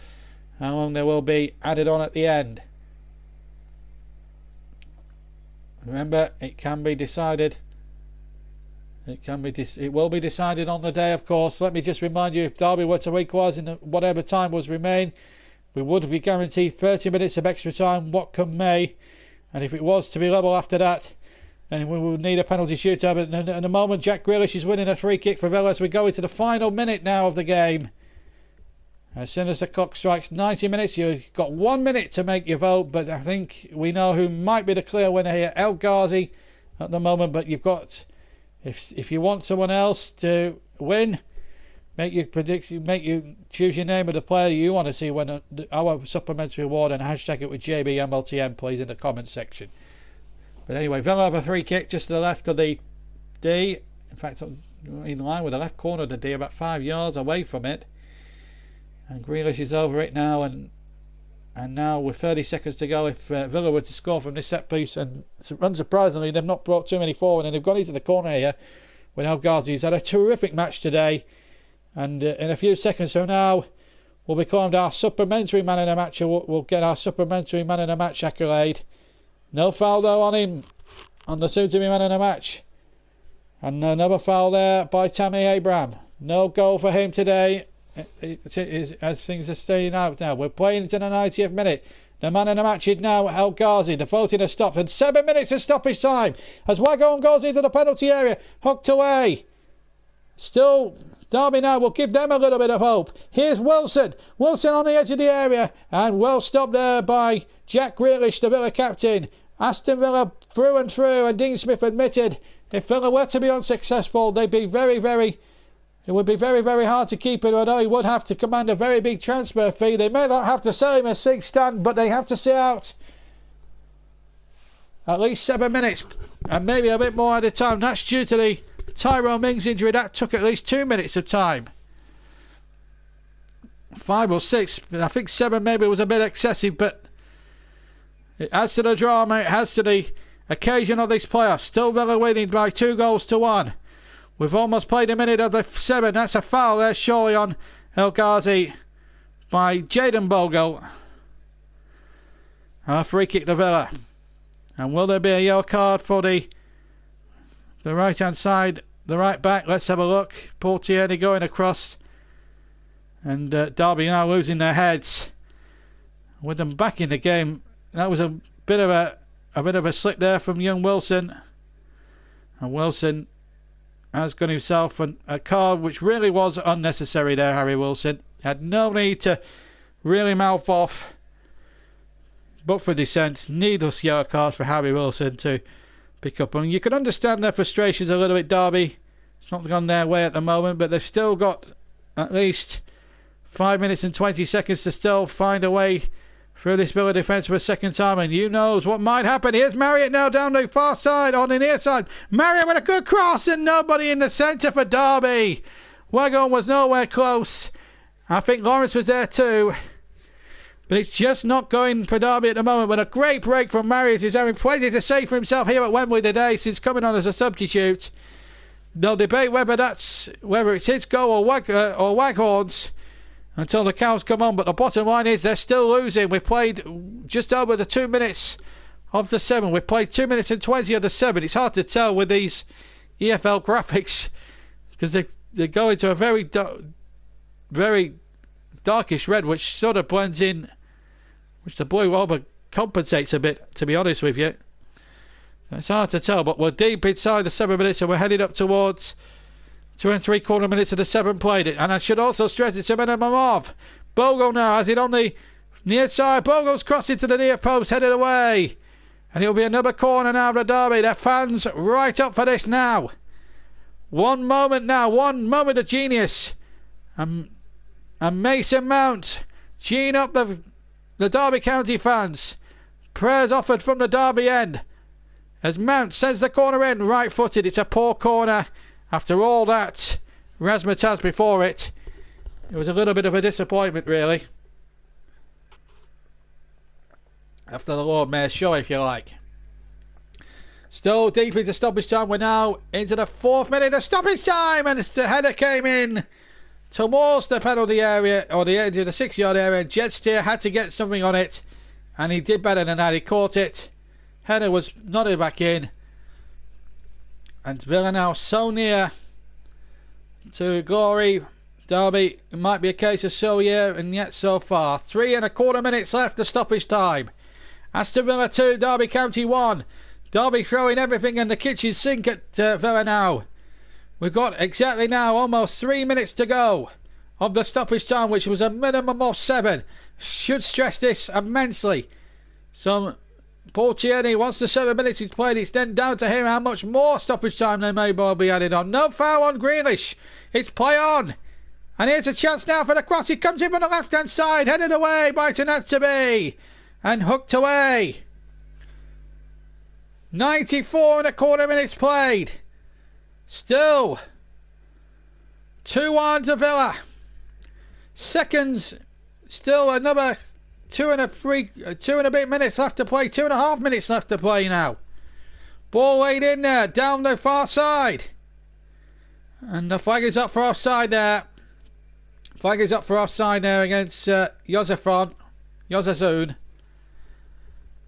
how long there will be added on at the end. Remember, it can be decided It will be decided on the day, of course. Let me just remind you, if Derby were to equalise in whatever time was remain, we would be guaranteed 30 minutes of extra time, what come may. And if it was to be level after that, then we would need a penalty shootout. But at the moment, Jack Grealish is winning a free kick for Villa as we go into the final minute now of the game. As soon as the clock strikes 90 minutes, you've got 1 minute to make your vote. But I think we know who might be the clear winner here. El Ghazi at the moment, but you've got... If you want someone else to win, make your prediction, choose your name of the player you want to see win our supplementary award, and hashtag it with JBMLTN, please, in the comments section. But anyway, Villa have a free kick just to the left of the D. In fact, in line with the left corner of the D, about 5 yards away from it. And Grealish is over it now, and now with 30 seconds to go, if Villa were to score from this set piece, and unsurprisingly they've not brought too many forward, and they've gone into the corner here with El Ghazi. He's had a terrific match today, and in a few seconds from now will be crowned our supplementary man in the match. We'll get our supplementary man in the match accolade. No foul though on him, on the soon to be man in the match, and another foul there by Tammy Abraham. No goal for him today. As things are staying out now, we're playing into the 90th minute. The man in the match is now El Ghazi. The voting has stopped, and 7 minutes of stoppage time as Wagon goes into the penalty area, hooked away. Still, Derby now will give them a little bit of hope. Here's Wilson on the edge of the area, and well stopped there by Jack Grealish, the Villa captain. Aston Villa through and through, and Dean Smith admitted if Villa were to be unsuccessful, they'd be it would be very, very hard to keep it, although he would have to command a very big transfer fee. They may not have to sell him a sig stand, but they have to sit out at least 7 minutes, and maybe a bit more at a time. That's due to the Tyrone Mings injury. That took at least 2 minutes of time. 5 or 6, I think 7 maybe was a bit excessive, but it adds to the drama, it adds to the occasion of this playoff. Still Villa winning by 2-1. We've almost played a minute of the 7. That's a foul there, surely, on El Ghazi by Jayden Bogle. A free kick to Villa. And will there be a yellow card for the right hand side, the right back? Let's have a look. Paul Tierney going across, and Derby now losing their heads with them back in the game. That was a bit of a slip there from young Wilson, and Wilson has got himself a card which really was unnecessary there. Harry Wilson had no need to really mouth off, but for dissent, needless yellow cards for Harry Wilson to pick up. And you can understand their frustrations a little bit, Derby. It's not gone their way at the moment, but they've still got at least 5 minutes and 20 seconds to still find a way through this Villa defence for a second time, and who knows what might happen. Here's Marriott now down the far side, on the near side. Marriott with a good cross, and nobody in the centre for Derby. Wagon was nowhere close. I think Lawrence was there too, but it's just not going for Derby at the moment. But a great break from Marriott, who's having plenty to say for himself here at Wembley today since coming on as a substitute. They'll debate whether it's his goal or Waghorn's until the cows come on, but the bottom line is they're still losing. We've played just over the 2 minutes of the 7. We've played 2 minutes and 20 of the 7. It's hard to tell with these EFL graphics because they go into a very darkish red, which sort of blends in, which the blue overcompensates a bit, to be honest with you. It's hard to tell, but we're deep inside the 7 minutes, and we're headed up towards 2 3/4 minutes of the 7 played it. And I should also stress it's a minimum of. Bogle now has it on the near side. Bogle's crossing to the near post, headed away. And it'll be another corner now for Derby. Their fans right up for this now. One moment of genius. And Mason Mount, geeing up the Derby County fans. Prayers offered from the Derby end. As Mount sends the corner in, right footed. It's a poor corner. After all that razzmatazz before it was a little bit of a disappointment, really. After the Lord Mayor's show, if you like. Still deep into stoppage time. We're now into the 4th minute of stoppage time, and the header came in towards the penalty area, or the edge of the 6-yard area. Jetsteer had to get something on it, and he did better than that. He caught it. Header was nodded back in. And Villa now so near to glory. Derby, it might be a case of so near and yet so far. 3¼ minutes left of stoppage time. Aston Villa 2, Derby County 1. Derby throwing everything in the kitchen sink at Villa now. We've got exactly now almost 3 minutes to go of the stoppage time, which was a minimum of 7. Should stress this immensely. So Paul Tierney, once the 7 minutes is played, it's then down to him how much more stoppage time they may well be added on. No foul on Grealish. It's play on. And here's a chance now for the cross. It comes in from the left-hand side, headed away by Tanatabe. And hooked away. 94¼ minutes played. Still 2-1 to Villa. Seconds, still another 2 and a bit minutes left to play. 2.5 minutes left to play now. Ball laid in there, down the far side. And the flag is up for offside there. Flag is up for offside there against Yozafon.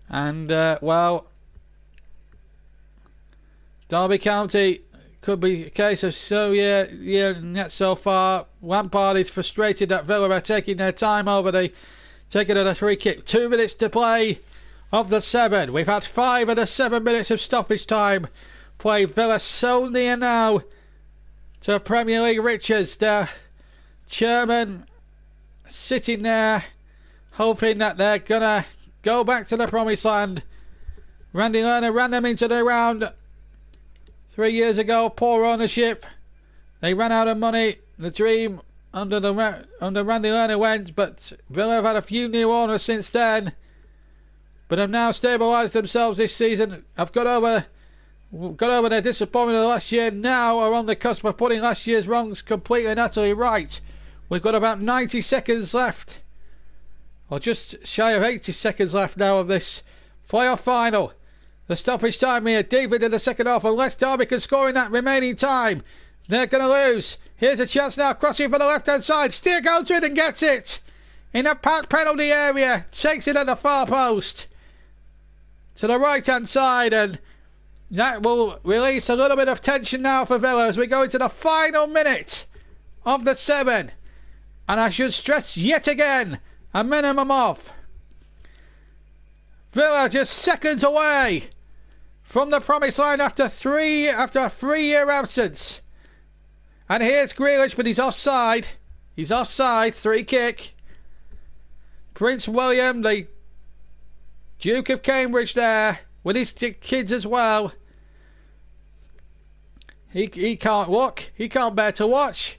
And, well, Derby County could be a case of yet so far. Lampard is frustrated that Villa are taking their time over the taking of the free kick. 2 minutes to play of the 7. We've had 5 of the 7 minutes of stoppage time played. Villa so near now to Premier League riches. Their chairman sitting there hoping that they're gonna go back to the promised land. Randy Lerner ran them into the ground 3 years ago. Poor ownership. They ran out of money. The dream under Randy Lerner went, but Villa have had a few new owners since then, but have now stabilised themselves this season. Have got over their disappointment of last year. Now are on the cusp of putting last year's wrongs completely and utterly right. We've got about 90 seconds left, or just shy of 80 seconds left now of this playoff final. The stoppage time here, deep into the second half. Unless Derby can score in that remaining time, they're going to lose. Here's a chance now, crossing for the left-hand side. Steer goes in and gets it in a packed penalty area. Takes it at the far post to the right-hand side, and that will release a little bit of tension now for Villa as we go into the final minute of the 7. And I should stress yet again, a minimum of Villa just seconds away from the promised line after a 3-year absence. And here's Grealish, but he's offside. He's offside. Free kick. Prince William, the Duke of Cambridge there, with his kids as well. He can't look. He can't bear to watch.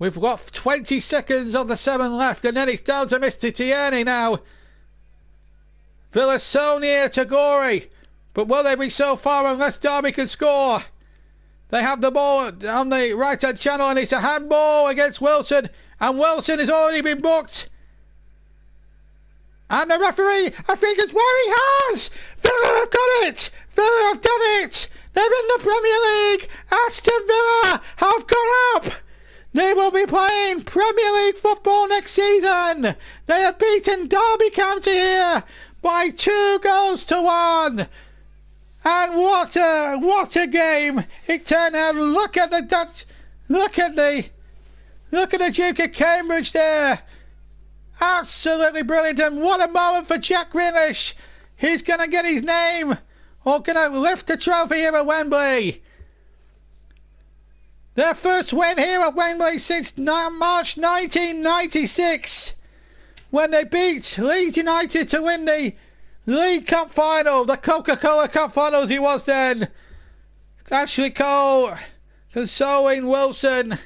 We've got 20 seconds of the 7 left, and then it's down to Mr. Tierney now. Villa so near to glory, but will they be so far unless Derby can score? They have the ball on the right-hand channel, and it's a handball against Wilson, and Wilson has already been booked. And the referee, I think, is where he has. Villa have got it. Villa have done it. They're in the Premier League. Aston Villa have gone up. They will be playing Premier League football next season. They have beaten Derby County here by 2-1. And what a game it turned out. Look at the Dutch, look at the Duke of Cambridge there. Absolutely brilliant, and what a moment for Jack Grealish. He's going to get his name, or going to lift the trophy here at Wembley. Their first win here at Wembley since March 1996, when they beat Leeds United to win the League Cup final, the Coca-Cola Cup final as he was then. Ashley Cole consoling Wilson.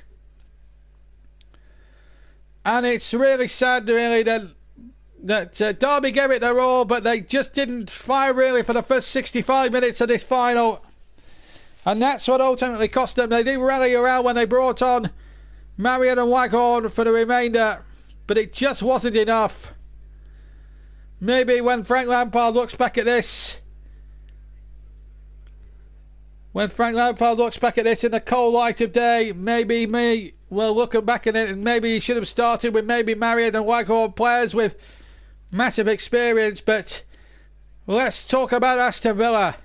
And it's really sad, really, that Derby gave it their all, but they just didn't fire really for the first 65 minutes of this final. And that's what ultimately cost them. They did rally around when they brought on Marion and Waghorn for the remainder, but it just wasn't enough. Maybe when Frank Lampard looks back at this, in the cold light of day, maybe me will look back at it, and maybe he should have started with maybe Marion and Waghorn, players with massive experience. But let's talk about Aston Villa.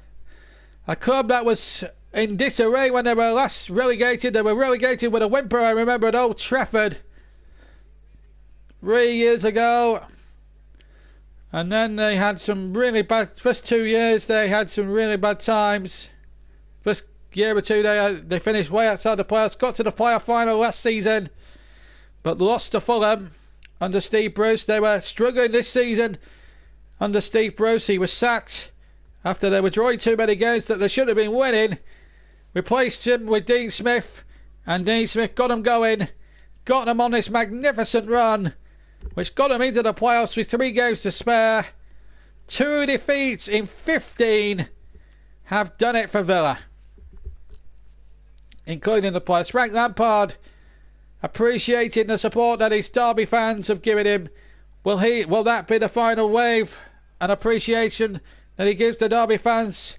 A club that was in disarray when they were last relegated. They were relegated with a whimper, I remember, at Old Trafford 3 years ago. And then they had some really bad, first 2 years they had some really bad times. First year or two they finished way outside the playoffs, got to the playoff final last season, but lost to Fulham under Steve Bruce. They were struggling this season under Steve Bruce. He was sacked after they were drawing too many games that they should have been winning. Replaced him with Dean Smith, and Dean Smith got them going, got them on this magnificent run, which got them into the playoffs with 3 games to spare. 2 defeats in 15 have done it for Villa, including the players. Frank Lampard appreciating the support that his Derby fans have given him. Will that be the final wave and appreciation that he gives the Derby fans?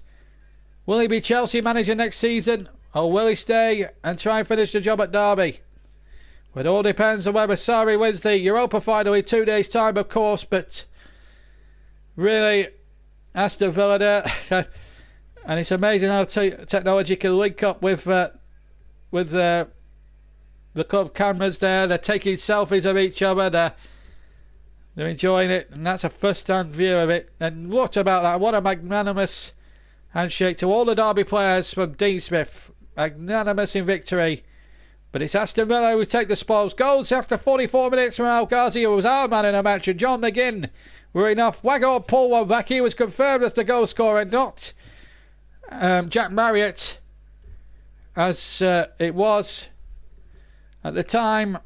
Will he be Chelsea manager next season, or will he stay and try and finish the job at Derby? Well, it all depends on whether Sarri wins the Europa final in 2 days' time, of course, but really, Aston Villa there, and it's amazing how technology can link up with the club cameras there. They're taking selfies of each other, they're enjoying it, and that's a first-hand view of it. And what about that? What a magnanimous handshake to all the Derby players from Dean Smith. Magnanimous in victory. But it's Aston Villa who take the spoils. Goals after 44 minutes from Ghazi, who was our man in the match, and John McGinn were enough. Waggo pulled one back. He was confirmed as the goal scorer, not Jack Marriott, as it was at the time.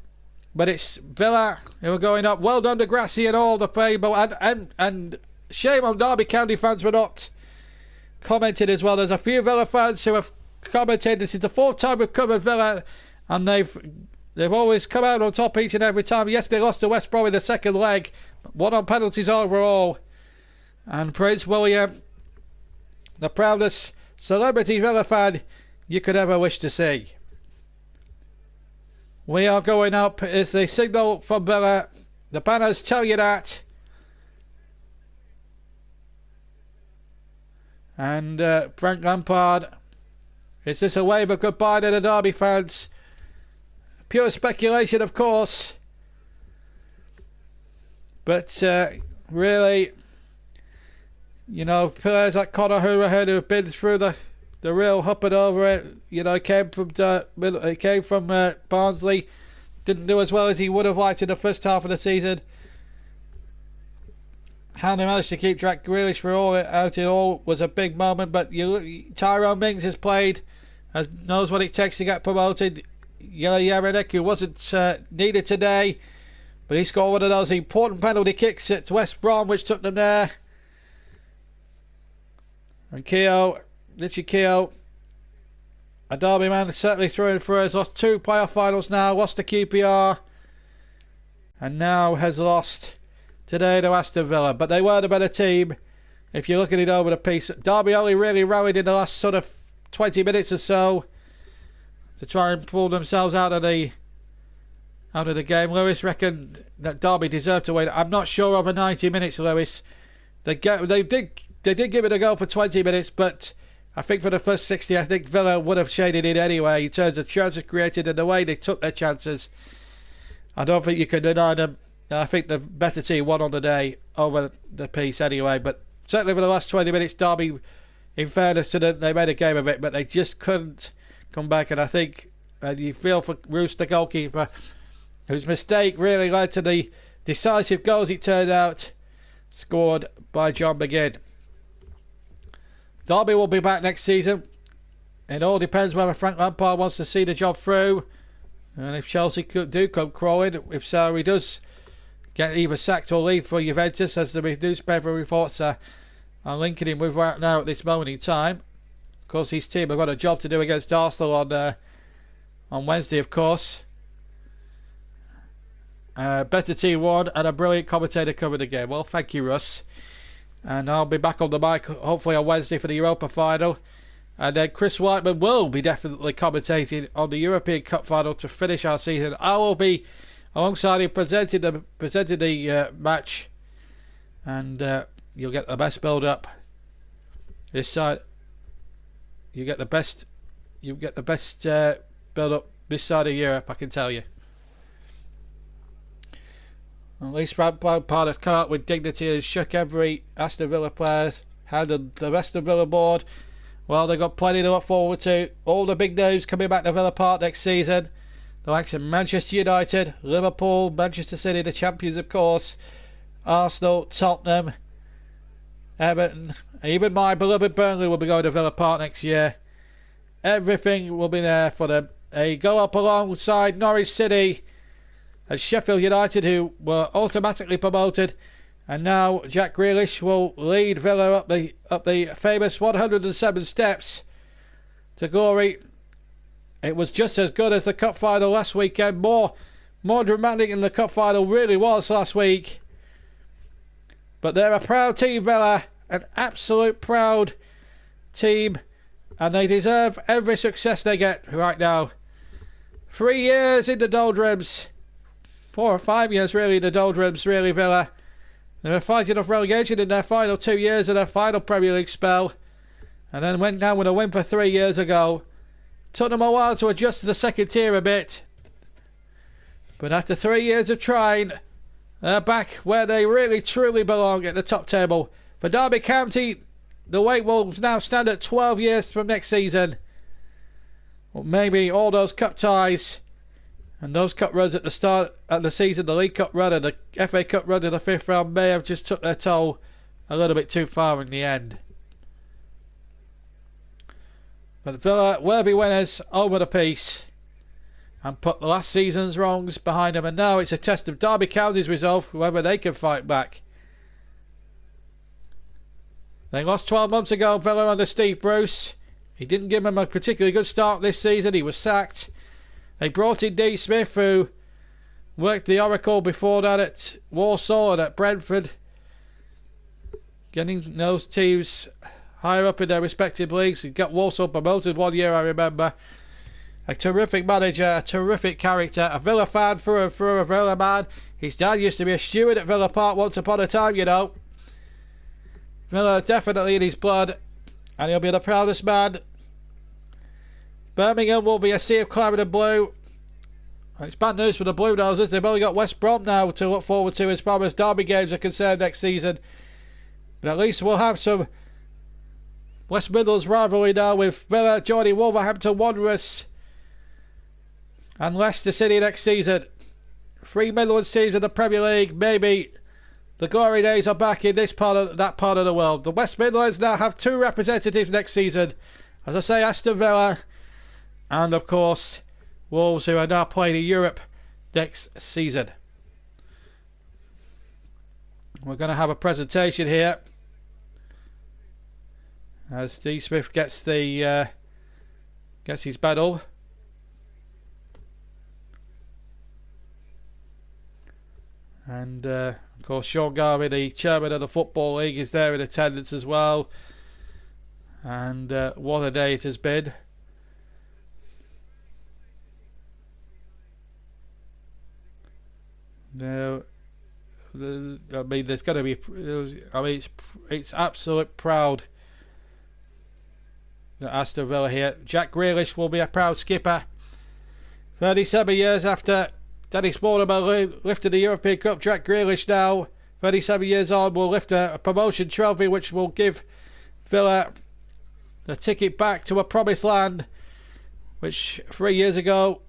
But it's Villa who are going up. Well done to Ghazi and all the people. And shame on Derby County fans for not commenting as well. There's a few Villa fans who have commented. This is the 4th time we've covered Villa, and they've always come out on top each and every time. Yes, they lost to West Brom in the second leg, but won on penalties overall. And Prince William, the proudest celebrity Villa fan you could ever wish to see. We are going up is the signal from Villa. The banners tell you that. And Frank Lampard, is this a wave of goodbye to the Derby fans? Pure speculation, of course. But really, you know, players like Conor Hourihane who have been through the real up and over it. You know, came from Barnsley, didn't do as well as he would have liked in the first half of the season. How they managed to keep Jack Grealish for all out in all was a big moment. But Tyrone Mings has played, knows what it takes to get promoted. Jelinek, who wasn't needed today, but he scored one of those important penalty kicks at West Brom, which took them there. And Richie Keogh, a Derby man, certainly through and through, has lost 2 playoff finals now, lost to QPR, and now has lost today to Aston Villa. But they were the better team if you're looking it over the piece. Derby only really rallied in the last sort of 20 minutes or so to try and pull themselves out of the game. Lewis reckoned that Derby deserved to win. I'm not sure over 90 minutes, Lewis. They did give it a go for 20 minutes, but I think for the first 60, I think Villa would have shaded it anyway in terms of chances created and the way they took their chances. I don't think you can deny them. I think the better team won on the day over the piece anyway. But certainly for the last 20 minutes, Derby, in fairness to them, they made a game of it, but they just couldn't come back. And I think you feel for Roos, the goalkeeper, whose mistake really led to the decisive goals, it turned out, scored by John McGinn. Derby will be back next season. It all depends whether Frank Lampard wants to see the job through, and if Chelsea do come crawling, if Sarri does get either sacked or leave for Juventus, as the newspaper reports are linking him with right now at this moment in time. Of course, his team have got a job to do against Arsenal on Wednesday, of course. Better team won, and a brilliant commentator covered the game. Well, thank you, Russ. And I'll be back on the mic hopefully on Wednesday for the Europa final. And then Chris Whiteman will be definitely commentating on the European Cup final to finish our season. I will be alongside him presenting the match. And you'll get the best build up this side you get the best. You get the best build up this side of Europe, I can tell you. At least Lampard has come out with dignity and shook every Aston Villa player, handed the rest of Villa board. Well, they've got plenty to look forward to. All the big names coming back to Villa Park next season. The likes of Manchester United, Liverpool, Manchester City, the champions of course, Arsenal, Tottenham, Everton, even my beloved Burnley will be going to Villa Park next year. Everything will be there for them. They go up alongside Norwich City and Sheffield United, who were automatically promoted, and now Jack Grealish will lead Villa up the famous 107 steps to glory. It was just as good as the cup final last weekend. More dramatic than the cup final really was last week. But they're a proud team, Villa, an absolute proud team, and they deserve every success they get right now. 3 years in the doldrums, 4 or 5 years really in the doldrums, really, Villa. They were fighting off relegation in their final 2 years of their final Premier League spell, and then went down with a win for 3 years ago. Took them a while to adjust to the second tier a bit, but after 3 years of trying, they're back where they really truly belong at the top table. For Derby County, the wait will now stand at 12 years from next season. Well, maybe all those cup ties and those cup runs at the start of the season, the League Cup run and the FA Cup run in the 5th round, may have just took their toll a little bit too far in the end. But Villa will be winners over the piece and put the last season's wrongs behind them, and now it's a test of Derby County's resolve, whether they can fight back. They lost 12 months ago, Villa, under Steve Bruce. He didn't give them a particularly good start this season. He was sacked. They brought in Dean Smith, who worked the Oracle before that at Walsall and at Brentford, getting those teams higher up in their respective leagues. He got Walsall promoted 1 year, I remember. A terrific manager, a terrific character, a Villa fan through and through, a Villa man. His dad used to be a steward at Villa Park once upon a time, you know. Villa definitely in his blood, and he'll be the proudest man. Birmingham will be a sea of claret and blue. It's bad news for the Blue Noses. They've only got West Brom now to look forward to as far as derby games are concerned next season. But at least we'll have some West Midlands rivalry now with Villa joining Wolverhampton Wanderers and Leicester City next season. 3 Midlands teams in the Premier League. Maybe the glory days are back in that part of the world. The West Midlands now have 2 representatives next season. As I say, Aston Villa and of course Wolves, who are now playing in Europe next season. We're going to have a presentation here as Steve Smith gets his medal. And of course Sean Garvey, the chairman of the Football League, is there in attendance as well. And what a day it has been. Now, I mean, there's going to be. I mean, it's absolute proud that Aston Villa here. Jack Grealish will be a proud skipper. 37 years after Dennis Mortimer lifted the European Cup, Jack Grealish now, 37 years on, will lift a promotion trophy, which will give Villa the ticket back to a promised land, which 3 years ago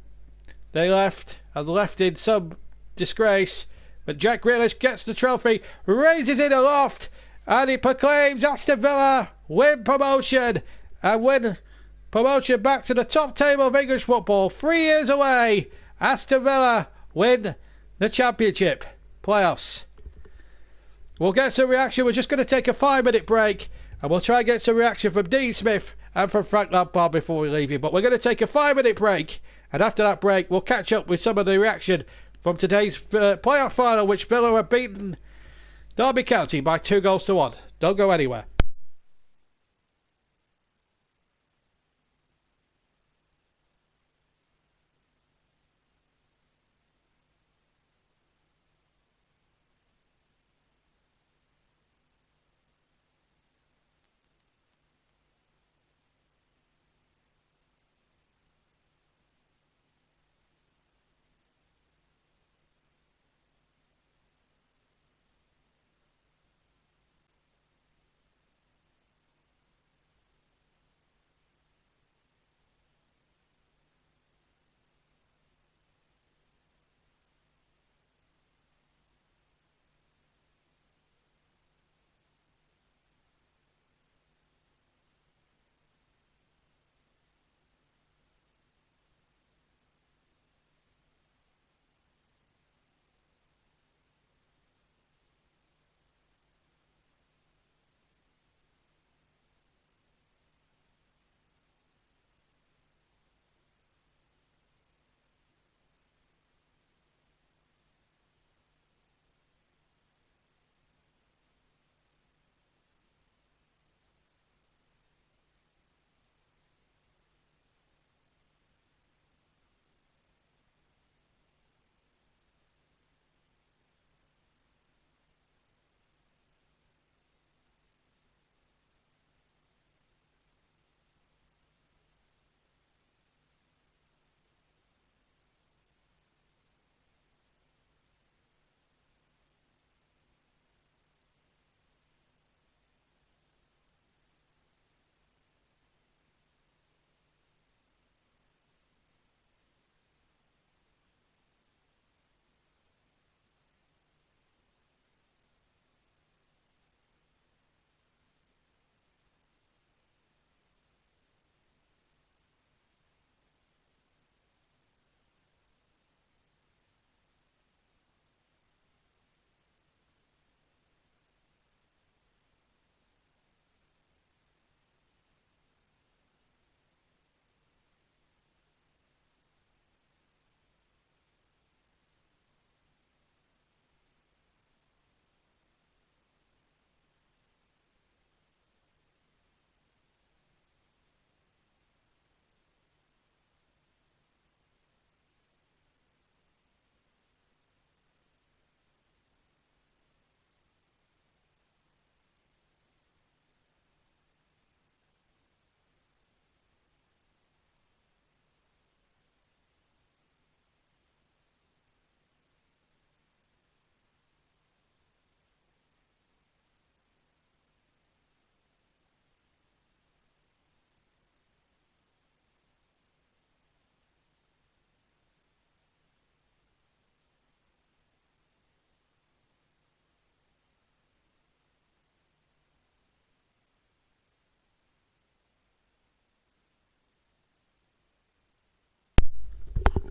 they left, and left in some disgrace. But Jack Grealish gets the trophy, raises it aloft, and he proclaims Aston Villa win promotion, and win promotion back to the top table of English football. 3 years away, Aston Villa win the Championship playoffs. We'll get some reaction. We're just going to take a 5-minute break, and we'll try and get some reaction from Dean Smith and from Frank Lampard before we leave you. But we're going to take a 5-minute break, and after that break we'll catch up with some of the reaction from today's playoff final, which Villa have beaten Derby County by 2-1. Don't go anywhere.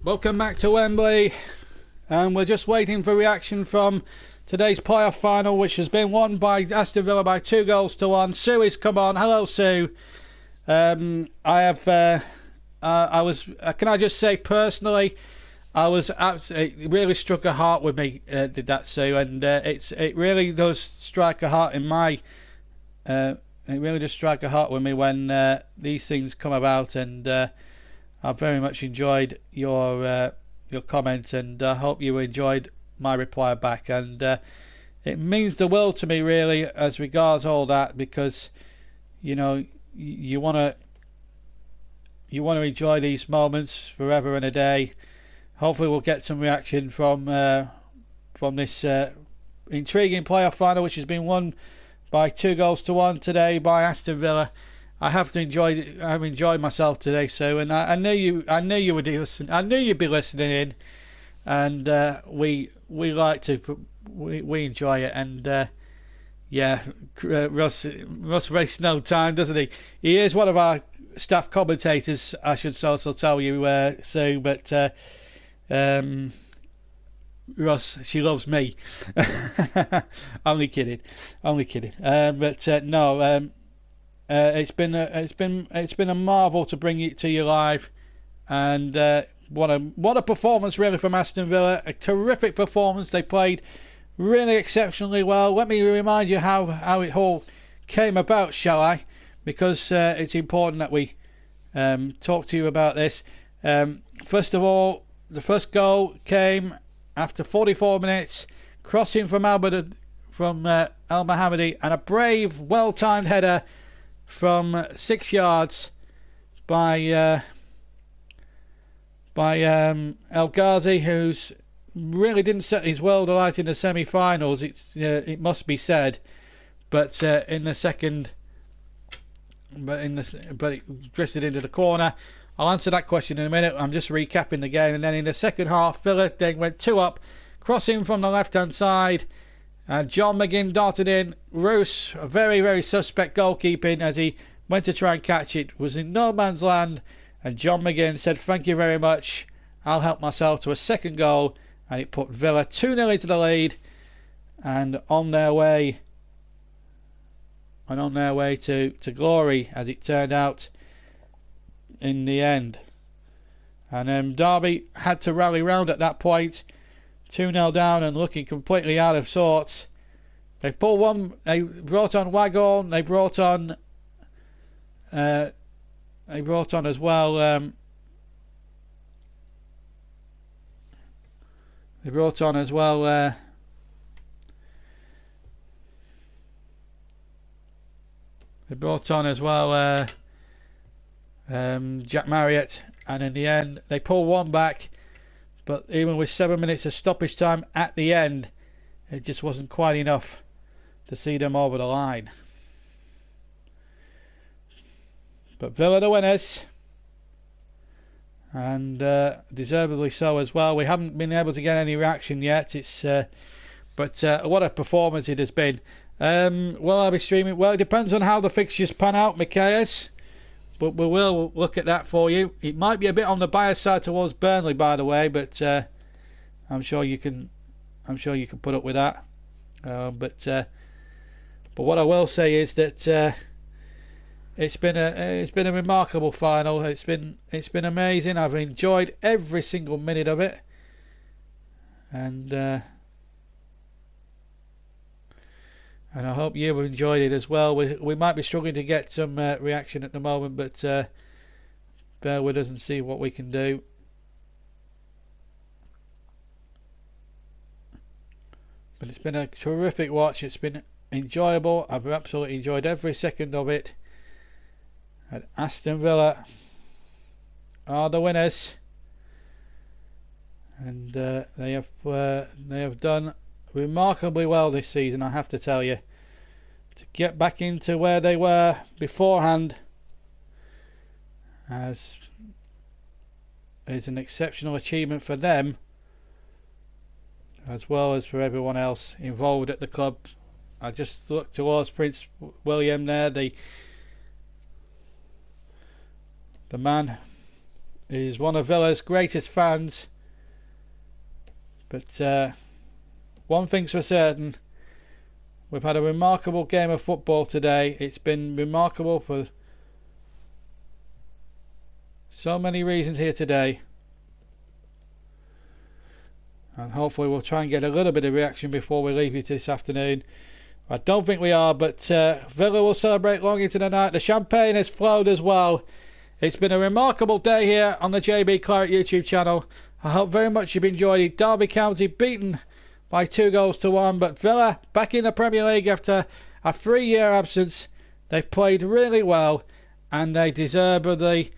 Welcome back to Wembley, and we're just waiting for reaction from today's playoff final, which has been won by Aston Villa by 2-1. Sue is come on. Hello, Sue. Can I just say personally, it really struck a heart with me, did that, Sue, and it really does strike a heart in my. It really does strike a heart with me when these things come about, and I very much enjoyed your comment, and I hope you enjoyed my reply back. And it means the world to me, really, as regards all that, because you know you want to enjoy these moments forever and a day. Hopefully, we'll get some reaction from this intriguing playoff final, which has been won by 2-1 today by Aston Villa. I've enjoyed myself today, Sue, and I knew you would listen. I knew you'd be listening in, and we enjoy it. And Russ wastes no time, doesn't he? He is one of our staff commentators, I should also tell you, Sue. But Russ, she loves me. Only kidding. No. It's been a marvel to bring it to you live, and what a performance really from Aston Villa. A terrific performance. They played really exceptionally well. Let me remind you how it all came about, shall I? Because it's important that we talk to you about this. First of all, the first goal came after 44 minutes, crossing from El Mohammadi, and a brave, well-timed header from 6 yards by El Ghazi, who's really didn't set his world alight in the semi-finals. It must be said, but it drifted into the corner. I'll answer that question in a minute. I'm just recapping the game. And then in the second half, Villa then went 2 up, crossing from the left-hand side. John McGinn darted in. Roos, a very, very suspect goalkeeping as he went to try and catch it, was in no man's land, and John McGinn said, "Thank you very much, I'll help myself," to a second goal, and it put Villa 2-0 into the lead, and on their way to glory, as it turned out in the end. And Derby had to rally round at that point, 2-0 down and looking completely out of sorts. They pulled one. They brought on Waghorn. They brought on as well. Jack Marriott, and in the end they pulled one back. But even with 7 minutes of stoppage time at the end, it just wasn't quite enough to see them over the line. But Villa the winners, and deservedly so as well. We haven't been able to get any reaction yet. But what a performance it has been. Will I be streaming? Well, it depends on how the fixtures pan out, Michaelis. But we will look at that for you. It might be a bit on the biased side towards Burnley, by the way, but I'm sure you can put up with that. But what I will say is that it's been a remarkable final. It's been amazing. I've enjoyed every single minute of it, and I hope you have enjoyed it as well. We might be struggling to get some reaction at the moment, but bear with us and see what we can do. But it's been a terrific watch. It's been enjoyable. I've absolutely enjoyed every second of it. And Aston Villa are the winners, and they have done remarkably well this season, I have to tell you. To get back into where they were beforehand is an exceptional achievement for them, as well as for everyone else involved at the club. I just look towards Prince William there, the man is one of Villa's greatest fans. But one thing's for certain, we've had a remarkable game of football today. It's been remarkable for so many reasons here today. And hopefully we'll try and get a little bit of reaction before we leave you this afternoon. I don't think we are, but Villa will celebrate long into the night. The champagne has flowed as well. It's been a remarkable day here on the JB Claret YouTube channel. I hope very much you've enjoyed it. Derby County beaten by 2-1, but Villa back in the Premier League after a 3-year absence. They've played really well and they deservedly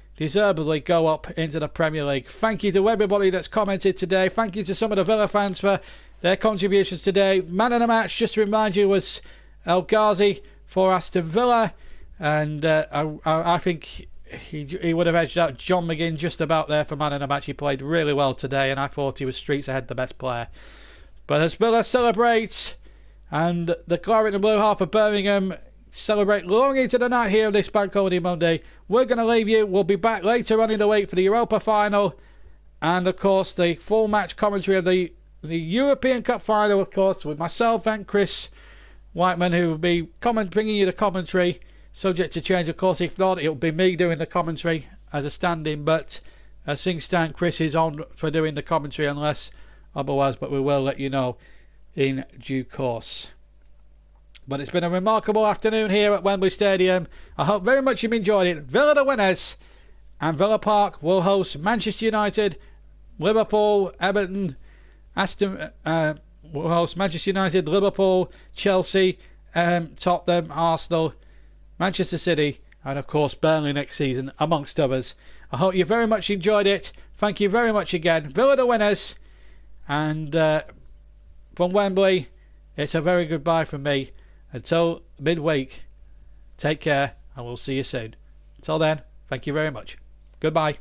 go up into the Premier League. Thank you to everybody that's commented today. Thank you to some of the Villa fans for their contributions today. Man of the match, just to remind you, was Ghazi for Aston Villa, and I think he would have edged out John McGinn just about there for man of the match. He played really well today, and I thought he was streets ahead the best player. But as Villa celebrates, and the Claret and Blue half of Birmingham celebrate long into the night here on this Bank Holiday Monday, we're going to leave you. We'll be back later on in the week for the Europa final, and of course the full match commentary of the European Cup final, of course, with myself and Chris Whiteman, who will be bringing you the commentary, subject to change of course. If not, it'll be me doing the commentary as a stand-in, but as things stand, Chris is on for doing the commentary unless otherwise, but we will let you know in due course. But it's been a remarkable afternoon here at Wembley Stadium. I hope very much you've enjoyed it. Villa the winners, and Villa Park will host Manchester United, Liverpool, Everton, will host Manchester United, Liverpool, Chelsea, Tottenham, Arsenal, Manchester City, and of course Burnley next season, amongst others. I hope you very much enjoyed it. Thank you very much again. Villa the winners, and from Wembley, it's a very goodbye from me. Until midweek, take care and we'll see you soon. Until then, thank you very much. Goodbye.